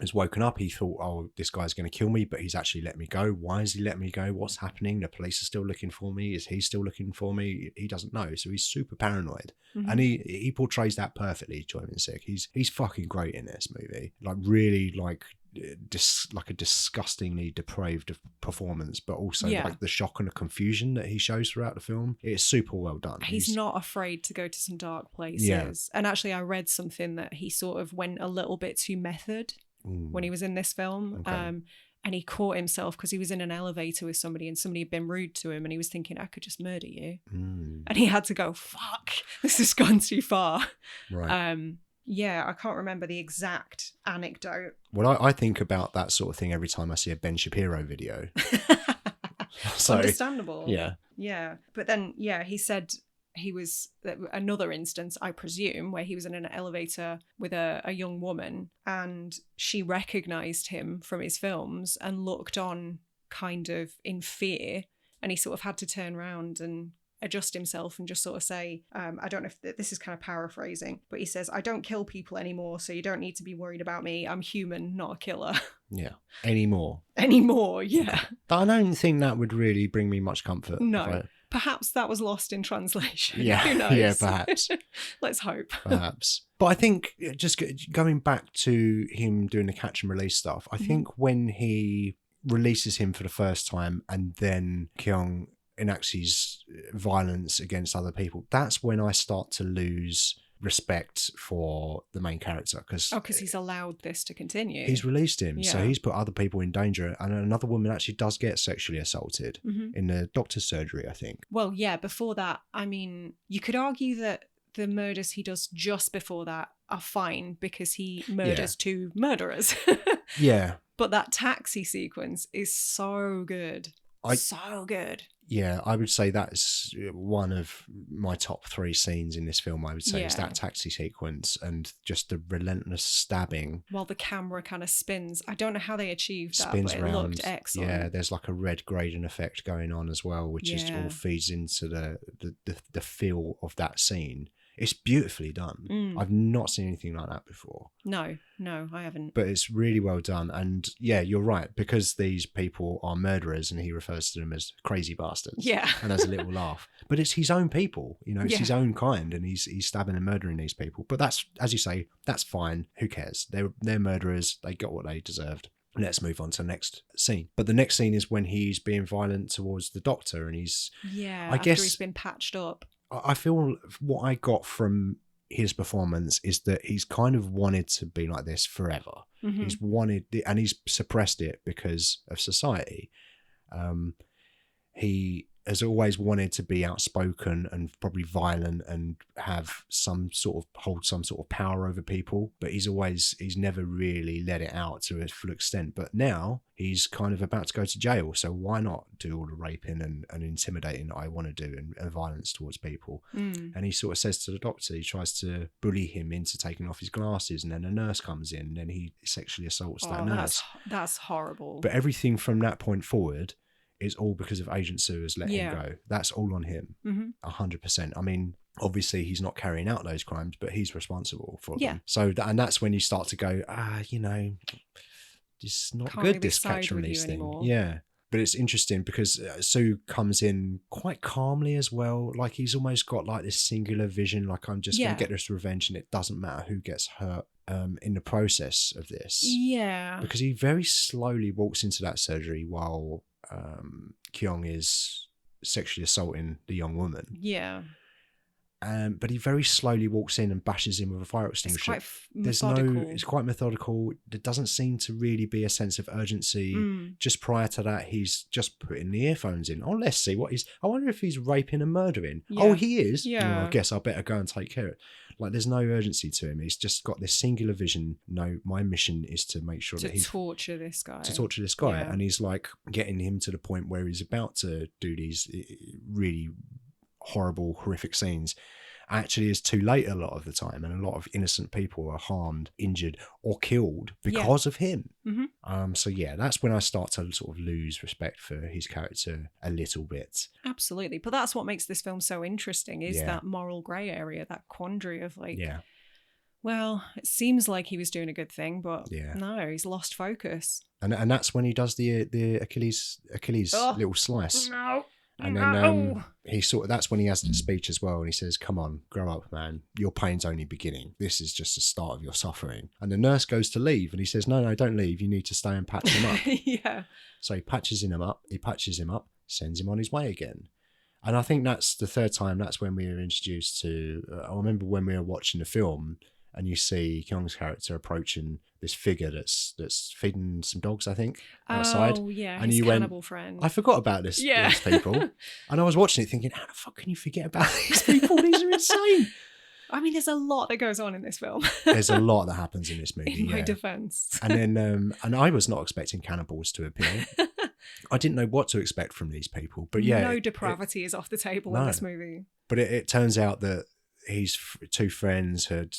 has woken up. He thought, oh, this guy's going to kill me, but he's actually let me go. Why is he letting me go? What's happening? The police are still looking for me. Is he still looking for me? He doesn't know. So he's super paranoid. Mm-hmm. And he portrays that perfectly, Choi Min-sik. He's fucking great in this movie. Like, really, like a disgustingly depraved performance, but also like the shock and the confusion that he shows throughout the film. It's super well done.
He's not afraid to go to some dark places. Yeah. And actually, I read something that he sort of went a little bit too method when he was in this film. Okay. And he caught himself because he was in an elevator with somebody and somebody had been rude to him and he was thinking, I could just murder you. And he had to go, fuck, this has gone too far. Right. Yeah, I can't remember the exact anecdote.
Well, I think about that sort of thing every time I see a Ben Shapiro video.
So, understandable.
Yeah.
Yeah. But then, yeah, he said he was another instance, I presume, where he was in an elevator with a young woman and she recognized him from his films and looked on kind of in fear. And he sort of had to turn around and adjust himself and just sort of say, I don't know if this is kind of paraphrasing, but he says, I don't kill people anymore, so you don't need to be worried about me. I'm human, not a killer. Yeah. Anymore, yeah.
But I don't think that would really bring me much comfort.
No. Perhaps that was lost in translation.
Yeah.
Who knows?
Yeah, perhaps.
Let's hope.
Perhaps. But I think just going back to him doing the catch and release stuff, I think when he releases him for the first time and then Kyung enacts his violence against other people, that's when I start to lose respect for the main character, because
he's allowed this to continue.
He's released him, so he's put other people in danger, and another woman actually does get sexually assaulted in the doctor's surgery, I think.
Well, yeah, before that, I mean, you could argue that the murders he does just before that are fine because he murders 2 murderers.
Yeah.
But that taxi sequence is so good. So good.
Yeah, I would say that's one of my top 3 scenes in this film, I would say, is that taxi sequence and just the relentless stabbing.
While the camera kind of spins. I don't know how they achieved that, but it looked excellent.
Yeah, there's like a red gradient effect going on as well, which is all feeds into the feel of that scene. It's beautifully done. I've not seen anything like that before. No, I haven't. But it's really well done. And yeah, you're right. Because these people are murderers and he refers to them as crazy bastards. Yeah. And has a little laugh. But it's his own people. You know, it's his own kind. And he's stabbing and murdering these people. But that's, as you say, that's fine. Who cares? They're murderers. They got what they deserved. Let's move on to the next scene. But the next scene is when he's being violent towards the doctor and he's... Yeah, I guess he's
been patched up.
I feel what I got from his performance is that he's kind of wanted to be like this forever. He's wanted, and he's suppressed it because of society. He has always wanted to be outspoken and probably violent and hold some sort of power over people, but he's never really let it out to its full extent. But now he's kind of about to go to jail, so why not do all the raping and intimidating that I want to do and violence towards people? And he sort of says to the doctor, he tries to bully him into taking off his glasses, and then a nurse comes in and then he sexually assaults that nurse.
That's horrible.
But everything from that point forward is all because of Agent Sewers letting him go. That's all on him, 100%. I mean, obviously he's not carrying out those crimes, but he's responsible for them. So and that's when you start to go, it's not
Can't
good,
really
this
side
catch
with
release
you
thing.
anymore.
Yeah. But it's interesting because Sue comes in quite calmly as well. Like he's almost got like this singular vision, like I'm just going to get this revenge and it doesn't matter who gets hurt in the process of this.
Yeah.
Because he very slowly walks into that surgery while Kyung is sexually assaulting the young woman.
Yeah.
But he very slowly walks in and bashes him with a fire extinguisher.
It's quite methodical.
It's quite methodical. There doesn't seem to really be a sense of urgency. Just prior to that, he's just putting the earphones in. Oh, let's see what I wonder if he's raping and murdering. Yeah. Oh, he is?
Yeah.
Well, I guess I better go and take care of it. Like, there's no urgency to him. He's just got this singular vision. No, my mission is to make sure that he's...
torture this guy.
Yeah. And he's like getting him to the point where he's about to do these really horrible, horrific scenes. Actually is too late a lot of the time, and a lot of innocent people are harmed, injured, or killed because of him. So that's when I start to sort of lose respect for his character a little bit.
Absolutely. But that's what makes this film so interesting, is that moral grey area, that quandary of like, well, it seems like he was doing a good thing, but no, he's lost focus.
And that's when he does the Achilles little slice.
No.
And then that's when he has the speech as well, and he says, "Come on, grow up, man. Your pain's only beginning. This is just the start of your suffering." And the nurse goes to leave, and he says, "No, don't leave. You need to stay and patch him up."
Yeah.
So he patches him up, sends him on his way again. And I think that's the third time. That's when we were introduced to. I remember when we were watching the film, and you see Kyung's character approaching this figure that's feeding some dogs, I think, outside.
Oh, yeah,
and
his
you
cannibal
went,
friend.
I forgot about these people. And I was watching it thinking, how the fuck can you forget about these people? These are insane.
I mean, there's a lot that goes on in this film.
There's a lot that happens in this movie,
in my defense.
And then, and I was not expecting cannibals to appear. I didn't know what to expect from these people. But
no depravity is off the table in this movie.
But it turns out that his two friends had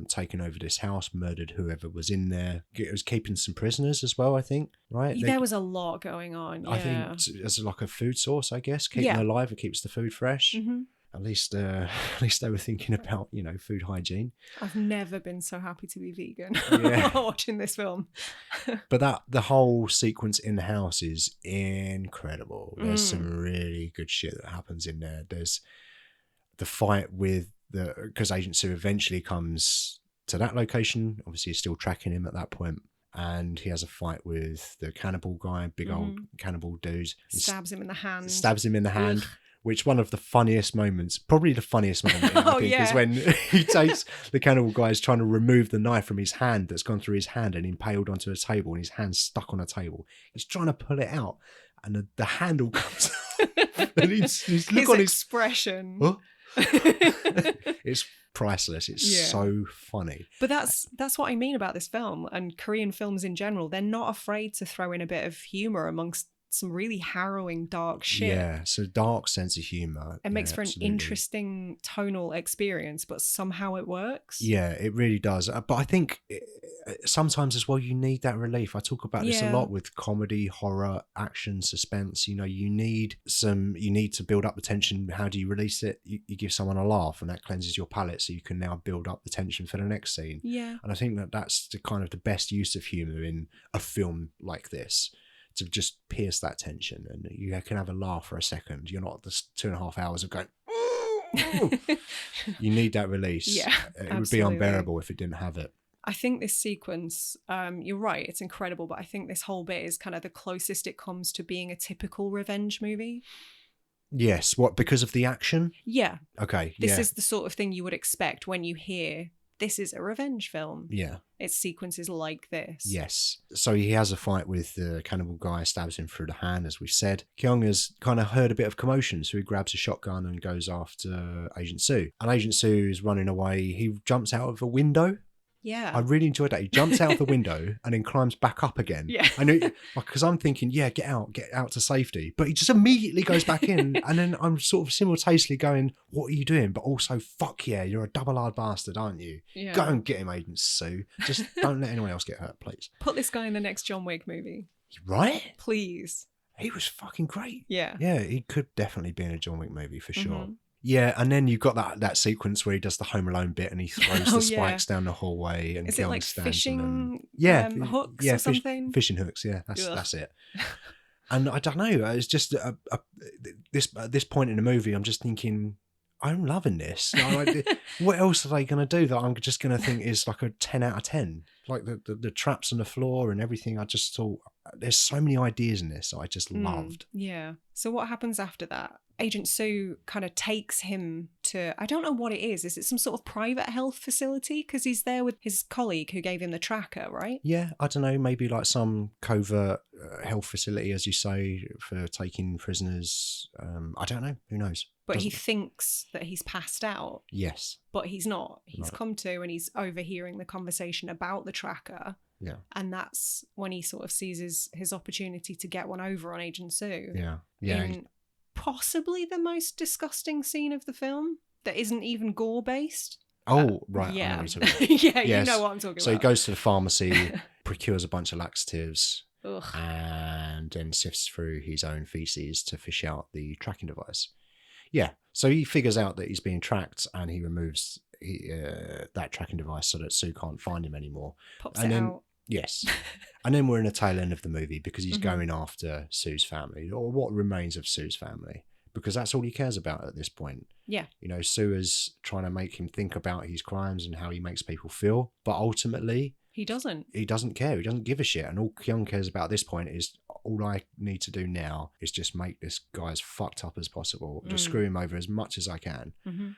taken over this house, murdered whoever was in there. It was keeping some prisoners as well, I think, right?
There was a lot going on,
I think as like a food source, I guess. Keep them alive, it keeps the food fresh. At least they were thinking about, food hygiene.
I've never been so happy to be vegan watching this film.
But the whole sequence in the house is incredible. There's some really good shit that happens in there. There's the fight because Agent Sue eventually comes to that location. Obviously, he's still tracking him at that point, and he has a fight with the cannibal guy, big old cannibal dude.
Stabs him in the hand.
Ugh. Which one of the funniest moments, probably the funniest moment, I think, is when he takes the cannibal guy is trying to remove the knife from his hand that's gone through his hand and impaled onto a table, and his hand's stuck on a table. He's trying to pull it out, and the handle comes off. And his look on his
expression.
Huh? It's priceless. It's so funny.
But that's what I mean about this film and Korean films in general. They're not afraid to throw in a bit of humor amongst some really harrowing, dark shit.
Yeah, so dark sense of humor.
It makes for an interesting tonal experience, but somehow it works.
Yeah, it really does. But I think sometimes as well, you need that relief. I talk about this a lot with comedy, horror, action, suspense. You need to build up the tension. How do you release it? You give someone a laugh, and that cleanses your palate, so you can now build up the tension for the next scene.
Yeah.
And I think that's the best use of humor in a film like this, to just pierce that tension, and you can have a laugh for a second. You're not just 2.5 hours of going, ooh. You need that release. Yeah, it would be unbearable if it didn't have it.
I think this sequence, you're right, it's incredible, but I think this whole bit is kind of the closest it comes to being a typical revenge movie.
Yes, because of the action?
Yeah.
Okay,
This is the sort of thing you would expect when you hear this is a revenge film.
Yeah.
it's sequences like this.
Yes. So he has a fight with the cannibal guy, stabs him through the hand, as we've said. Kyung has kind of heard a bit of commotion, so he grabs a shotgun and goes after Agent Sue. And Agent Sue is running away. He jumps out of a window.
Yeah.
I really enjoyed that. He jumps out the window and then climbs back up again.
Yeah.
I know, because I'm thinking, yeah, get out to safety. But he just immediately goes back in. And then I'm sort of simultaneously going, what are you doing? But also, fuck yeah, you're a double hard bastard, aren't you?
Yeah.
Go and get him, Agent Sue. Just don't let anyone else get hurt, please.
Put this guy in the next John Wick movie.
Right?
Please.
He was fucking great.
Yeah.
Yeah, he could definitely be in a John Wick movie for sure.
Mm-hmm.
Yeah, and then you've got that sequence where he does the Home Alone bit and he throws the spikes down the hallway and
is it like
stands
fishing hooks or something?
Fishing hooks, yeah, that's it. And I don't know, it's just at this point in the movie, I'm just thinking, I'm loving this. What else are they going to do that I'm just going to think is like a 10 out of 10? Like the traps on the floor and everything. I just thought, there's so many ideas in this I just loved.
Yeah. So what happens after that? Agent Sue kind of takes him to, I don't know what it is. Is it some sort of private health facility? Because he's there with his colleague who gave him the tracker, right?
Yeah, I don't know, maybe like some covert health facility, as you say, for taking prisoners. I don't know. Who knows?
But he thinks that he's passed out.
Yes.
But he's not. He's
Right.
come to and he's overhearing the conversation about the tracker.
Yeah.
And that's when he sort of seizes his opportunity to get one over on Agent Sue.
Yeah. Yeah.
In possibly the most disgusting scene of the film that isn't even gore based.
Oh, right.
Yeah.
I know what you're talking about.
Yeah,
Yes.
you know what I'm talking about.
So he goes to the pharmacy, procures a bunch of laxatives,
Ugh.
and then sifts through his own feces to fish out the tracking device. Yeah. So he figures out that he's being tracked and he removes that tracking device so that Sue can't find him anymore.
Pops
and
it
then,
out.
Yes. And then we're in the tail end of the movie because he's
Mhm.
going after Sue's family, or what remains of Sue's family, because that's all he cares about at this point.
Yeah.
You know, Sue is trying to make him think about his crimes and how he makes people feel. But ultimately,
He doesn't.
he doesn't care. He doesn't give a shit. And all Kyung cares about at this point is, all I need to do now is just make this guy as fucked up as possible. Just screw him over as much as I can.
Mm-hmm.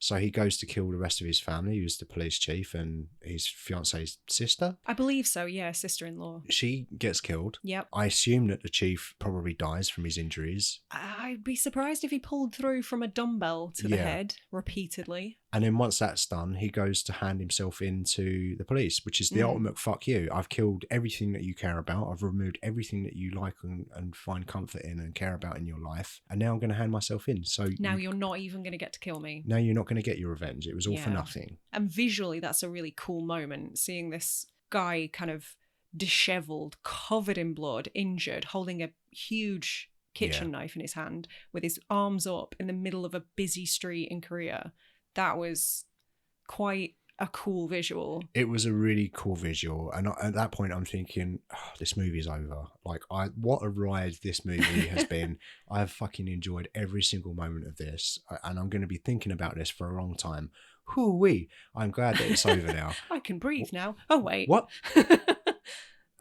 So he goes to kill the rest of his family, who's the police chief and his fiance's sister.
I believe so, yeah, sister-in-law.
She gets killed.
Yep.
I assume that the chief probably dies from his injuries.
I'd be surprised if he pulled through from a dumbbell to the
Yeah.
head repeatedly.
And then once that's done, he goes to hand himself in to the police, which is the ultimate fuck you. I've killed everything that you care about. I've removed everything that you like and find comfort in and care about in your life. And now I'm going to hand myself in. So
Now you're not even going to get to kill me.
now you're not going to get your revenge. It was all for
Yeah.
nothing.
And visually, that's a really cool moment, seeing this guy kind of disheveled, covered in blood, injured, holding a huge kitchen knife in his hand with his arms up in the middle of a busy street in Korea. That was quite a cool visual.
It was a really cool visual. And at that point, I'm thinking, oh, this movie's over. Like, what a ride this movie has been. I've fucking enjoyed every single moment of this. And I'm going to be thinking about this for a long time. Hoo-wee. I'm glad that it's over now.
I can breathe now. Oh, wait.
What?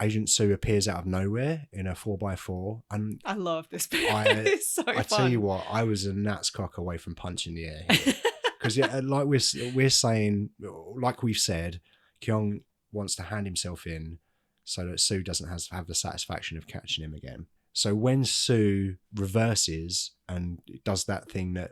Agent Sue appears out of nowhere in a 4x4. And
I love this bit. It's so fun.
I tell you what, I was a gnat's cock away from punching the air here. Because like we're saying, like we've said, Kyung wants to hand himself in so that Sue doesn't have the satisfaction of catching him again. So when Sue reverses and does that thing that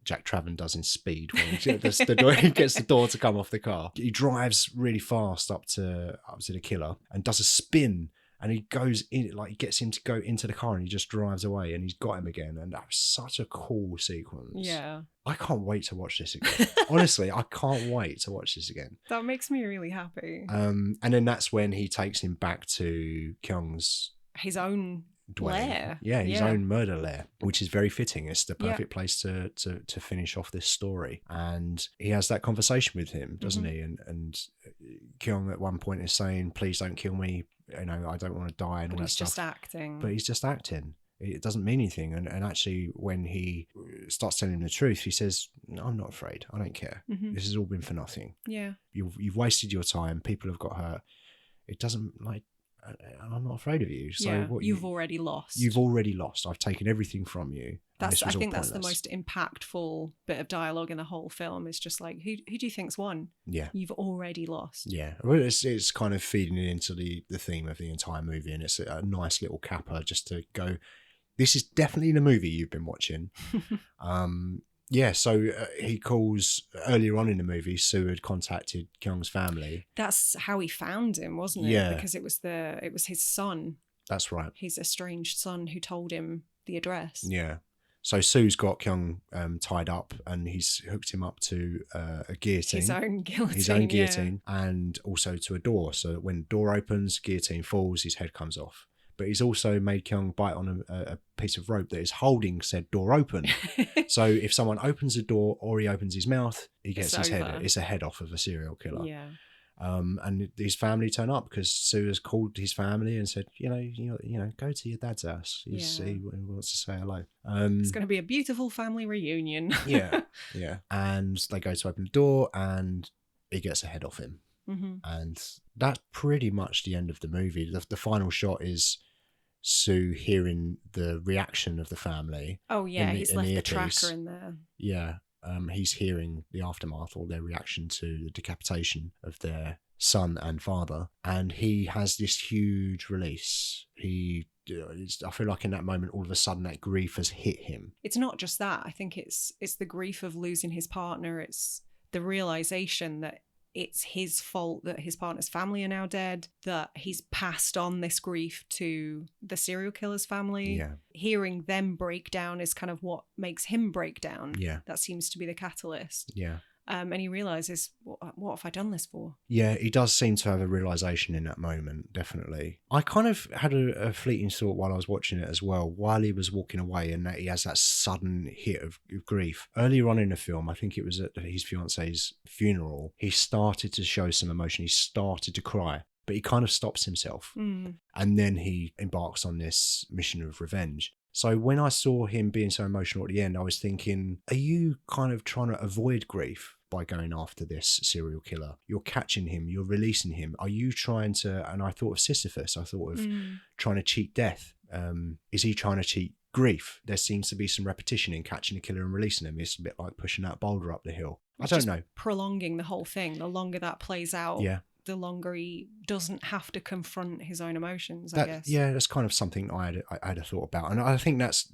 Jack Traven does in Speed, when he gets the door to come off the car, he drives really fast up to the killer and does a spin. And he goes in, like he gets him to go into the car and he just drives away and he's got him again. And that was such a cool sequence.
Yeah.
I can't wait to watch this again. Honestly, I can't wait to watch this again.
That makes me really happy.
And then that's when he takes him back to Kyung's
His own
dwelling.
lair.
Yeah, his own murder lair, which is very fitting. It's the perfect
Yeah.
place to finish off this story. And he has that conversation with him, doesn't he? And Kyung at one point is saying, "Please don't kill me. You know, I don't want to die," and
But
all that
he's
stuff.
just acting.
But he's just acting. It doesn't mean anything. And actually, when he starts telling him the truth, he says, "No, I'm not afraid. I don't care.
Mhm.
This has all been for nothing.
Yeah.
You've wasted your time. People have got hurt. It doesn't, like, I'm not afraid of you. So
yeah,
what
you've already lost.
You've already lost. I've taken everything from you.
I think that's the most impactful bit of dialogue in the whole film. Is just like, who do you think's won?
Yeah.
You've already lost.
Yeah. Well, it's kind of feeding into the theme of the entire movie, and it's a nice little capper just to go, this is definitely the movie you've been watching. Yeah, so he calls earlier on in the movie. Sue had contacted Kyung's family.
That's how he found him, wasn't it?
Yeah,
because it was his son.
That's right.
His estranged son who told him the address.
Yeah. So Sue's got Kyung tied up, and he's hooked him up to a guillotine.
His own guillotine.
Yeah. And also to a door. So that when the door opens, guillotine falls, his head comes off. But he's also made Kyung bite on a piece of rope that is holding said door open. So if someone opens the door or he opens his mouth, he gets his head. It's a head off of a serial killer.
Yeah.
And his family turn up because Sue has called his family and said, you know, go to your dad's house. He wants to say hello.
It's going to be a beautiful family reunion.
Yeah. And they go to open the door, and he gets a head off him.
Mm-hmm.
And that's pretty much the end of the movie. The final shot is Sue hearing the reaction of the family.
Oh yeah, he's left the tracker in there.
Yeah, he's hearing the aftermath or their reaction to the decapitation of their son and father, and he has this huge release. I feel like in that moment, all of a sudden, that grief has hit him.
It's not just that. I think it's the grief of losing his partner. It's the realization that it's his fault that his partner's family are now dead, that he's passed on this grief to the serial killer's family.
Yeah.
Hearing them break down is kind of what makes him break down.
Yeah.
That seems to be the catalyst.
Yeah.
And he realizes, what have I done this for?
Yeah, he does seem to have a realization in that moment, definitely. I kind of had a fleeting thought while I was watching it as well, while he was walking away, and that he has that sudden hit of grief. Earlier on in the film, I think it was at his fiance's funeral, he started to show some emotion. He started to cry, but he kind of stops himself.
Mm.
And then he embarks on this mission of revenge. So when I saw him being so emotional at the end, I was thinking, are you kind of trying to avoid grief by going after this serial killer? You're catching him, you're releasing him. Are you trying to, and I thought of Sisyphus, I thought of trying to cheat death. Is he trying to cheat grief? There seems to be some repetition in catching a killer and releasing him. It's a bit like pushing that boulder up the hill. I don't know.
Prolonging the whole thing. The longer that plays out,
yeah,
the longer he doesn't have to confront his own emotions, I guess.
Yeah, that's kind of something I had a thought about. And I think that's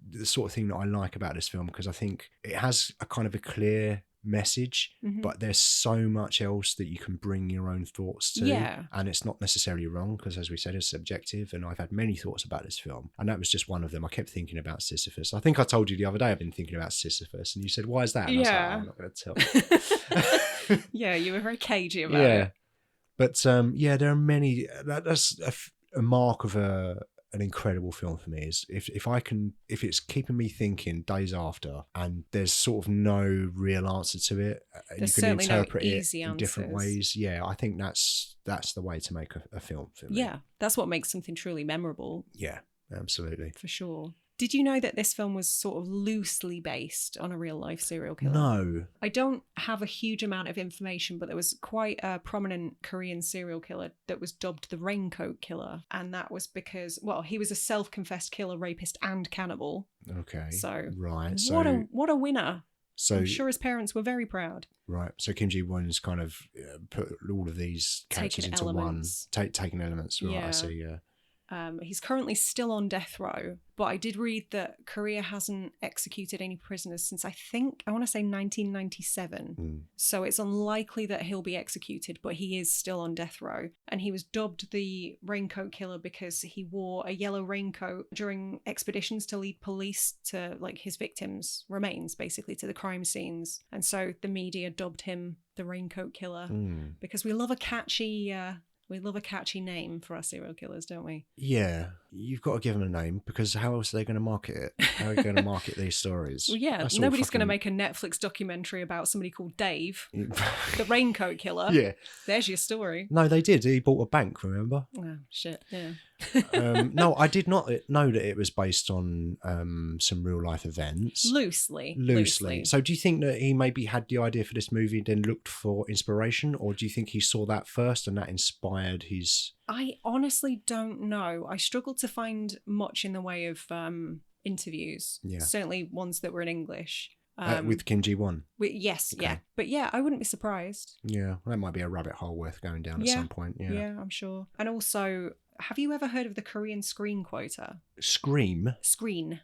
the sort of thing that I like about this film, because I think it has a kind of a clear message, but there's so much else that you can bring your own thoughts to.
Yeah.
And it's not necessarily wrong, because as we said, it's subjective, and I've had many thoughts about this film, and that was just one of them. I kept thinking about Sisyphus. I think I told you the other day I've been thinking about Sisyphus, and you said, why is that? And I was like, I'm not going to tell.
Yeah, you were very cagey about it.
But there are many. That's a mark of an incredible film for me. Is if it's keeping me thinking days after, and there's sort of no real answer to it, and you can interpret it in different ways. Yeah, I think that's the way to make a film for me.
Yeah, that's what makes something truly memorable.
Yeah, absolutely,
for sure. Did you know that this film was sort of loosely based on a real life serial killer?
No.
I don't have a huge amount of information, but there was quite a prominent Korean serial killer that was dubbed the Raincoat Killer. And that was because, well, he was a self-confessed killer, rapist, and cannibal.
Okay.
So,
right.
What a winner.
So,
I'm sure his parents were very proud.
Right. So Kim Ji-won's kind of put all of these characters into elements. Taking elements. Right,
yeah.
I see, yeah.
He's currently still on death row, but I did read that Korea hasn't executed any prisoners since I want to say 1997. So it's unlikely that he'll be executed, but he is still on death row. And he was dubbed the Raincoat Killer because he wore a yellow raincoat during expeditions to lead police to his victims' remains, basically to the crime scenes. And so the media dubbed him the Raincoat Killer because we love a catchy name for our serial killers, don't we?
Yeah, you've got to give them a name, because how else are they going to market it? How are they going to market these stories?
Well, yeah, nobody's going to make a Netflix documentary about somebody called Dave, the Raincoat Killer.
Yeah.
There's your story.
No, they did. He bought a bank, remember?
Oh, shit, yeah.
No, I did not know that it was based on some real life events.
Loosely.
So do you think that he maybe had the idea for this movie and then looked for inspiration, or do you think he saw that first and that inspired his...
I honestly don't know. I struggled to find much in the way of interviews.
Yeah.
Certainly ones that were in English.
With Kim Ji-won?
Yes,
Okay.
yeah. But yeah, I wouldn't be surprised.
Yeah, that might be a rabbit hole worth going down at some point.
Yeah, I'm sure. And also, have you ever heard of the Korean screen quota?
Scream?
Screen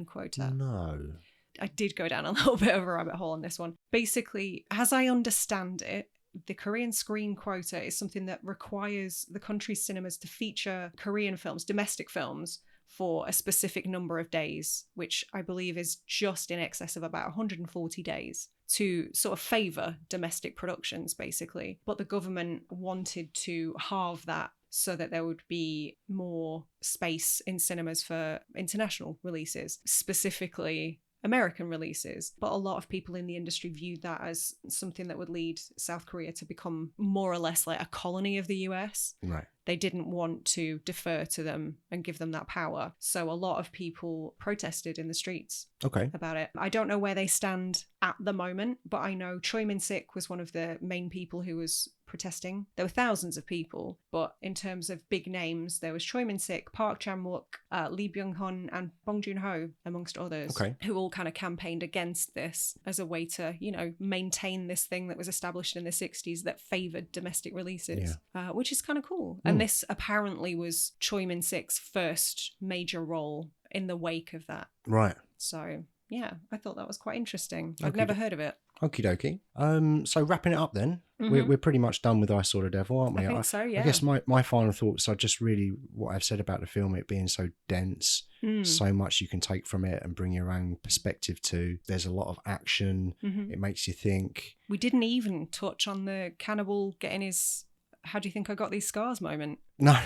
quota.
No.
I did go down a little bit of a rabbit hole on this one. Basically, as I understand it, the Korean screen quota is something that requires the country's cinemas to feature Korean films, domestic films, for a specific number of days, which I believe is just in excess of about 140 days, to sort of favour domestic productions, basically. But the government wanted to halve that so that there would be more space in cinemas for international releases, specifically American releases. But a lot of people in the industry viewed that as something that would lead South Korea to become more or less like a colony of the US.
Right.
They didn't want to defer to them and give them that power. So a lot of people protested in the streets about it. I don't know where they stand at the moment, but I know Choi Min-sik was one of the main people who was protesting. There were thousands of people, but in terms of big names, there was Choi Min-sik, Park Chan-wook, Lee Byung-hun, and Bong Joon-ho, amongst others, who all kind of campaigned against this as a way to, you know, maintain this thing that was established in the 60s that favoured domestic releases, which is kind of cool. And this apparently was Choi Min-sik's first major role in the wake of that.
Right.
So, yeah, I thought that was quite interesting. I've never heard of it.
Okie dokie. So wrapping it up then, we're pretty much done with I Saw the Devil, aren't we?
I think so, yeah.
I guess my final thoughts are just really what I've said about the film, it being so dense, so much you can take from it and bring your own perspective to. There's a lot of action. It makes you think.
We didn't even touch on the cannibal getting his... How do you think I got these scars moment?
No.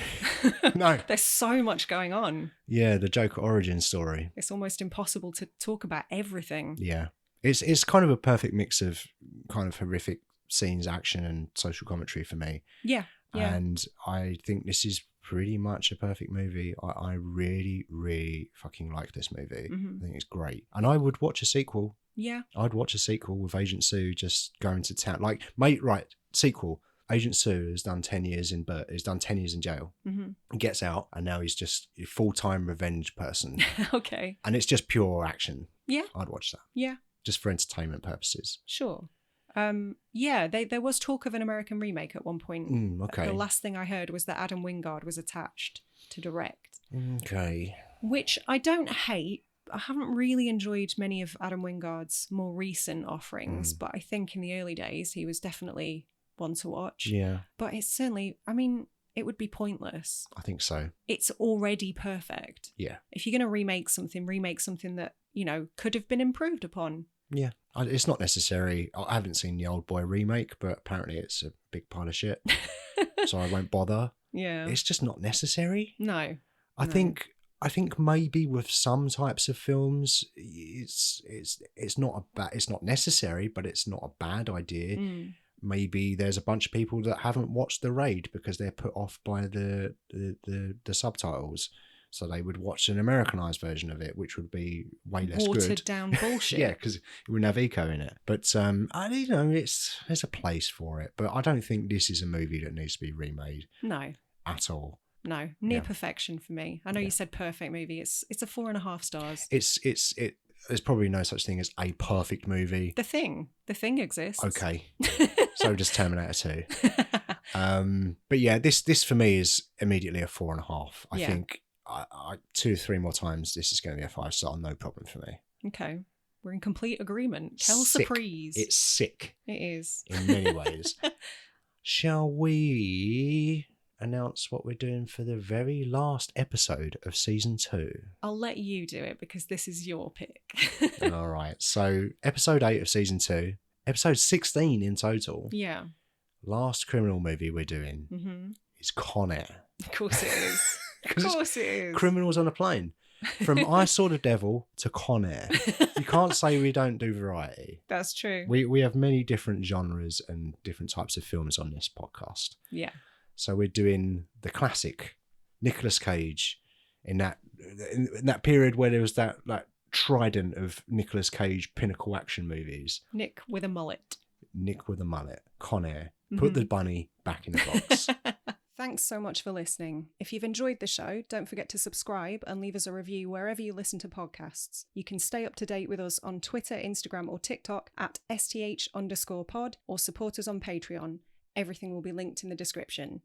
There's so much going on.
Yeah, the Joker origin story.
It's almost impossible to talk about everything.
Yeah. It's kind of a perfect mix of kind of horrific scenes, action and social commentary for me.
Yeah.
And I think this is pretty much a perfect movie. I really, really fucking like this movie. I think it's great. And I would watch a sequel. Yeah. I'd watch a sequel with Agent Sue just going to town. Like, sequel. Agent Sue has done 10 years in jail. He gets out and now he's just a full-time revenge person.
Okay.
And it's just pure action.
Yeah.
I'd watch that.
Yeah.
Just for entertainment purposes.
Sure. There was talk of an American remake at one point. The last thing I heard was that Adam Wingard was attached to direct.
Okay.
Which I don't hate. I haven't really enjoyed many of Adam Wingard's more recent offerings, but I think in the early days he was definitely one to watch. Yeah. But it's certainly, I mean, it would be pointless.
I think so.
It's already perfect. Yeah. If you're going to remake something that, you know, could have been improved upon.
Yeah. It's not necessary. I haven't seen the Old Boy remake, but apparently it's a big pile of shit. So I won't bother. Yeah. It's just not necessary. No. I think maybe with some types of films, it's not necessary, but it's not a bad idea. Maybe there's a bunch of people that haven't watched The Raid because they're put off by the subtitles. So they would watch an Americanized version of it, which would be way less good.
Watered down bullshit.
Yeah, because it wouldn't have eco in it. But there's a place for it. But I don't think this is a movie that needs to be remade. No. At all.
No. Near perfection for me. I know you said perfect movie. It's a 4.5 stars.
There's probably no such thing as a perfect movie.
The Thing exists.
Okay. So does Terminator 2. But yeah, this for me is immediately a 4.5. I think I 2 or 3 more times this is going to be a 5-star, no problem for me.
Okay. We're in complete agreement. Tell
Sick.
Surprise.
It's sick.
It is.
In many ways. Shall we announce what we're doing for the very last episode of season 2?
I'll let you do it because this is your pick.
All right. So episode 8 of season 2, episode 16 in total. Yeah. Last criminal movie we're doing is Con Air.
Of course it is. Of course it is.
Criminals on a plane. From I Saw the Devil to Con Air. You can't say we don't do variety.
That's true.
We have many different genres and different types of films on this podcast. Yeah. So we're doing the classic Nicolas Cage in that period where there was that like trident of Nicolas Cage pinnacle action movies.
Nick with a mullet.
Nick with a mullet. Con Air. Put the bunny back in the box.
Thanks so much for listening. If you've enjoyed the show, don't forget to subscribe and leave us a review wherever you listen to podcasts. You can stay up to date with us on Twitter, Instagram, or TikTok at @STH_pod or support us on Patreon. Everything will be linked in the description.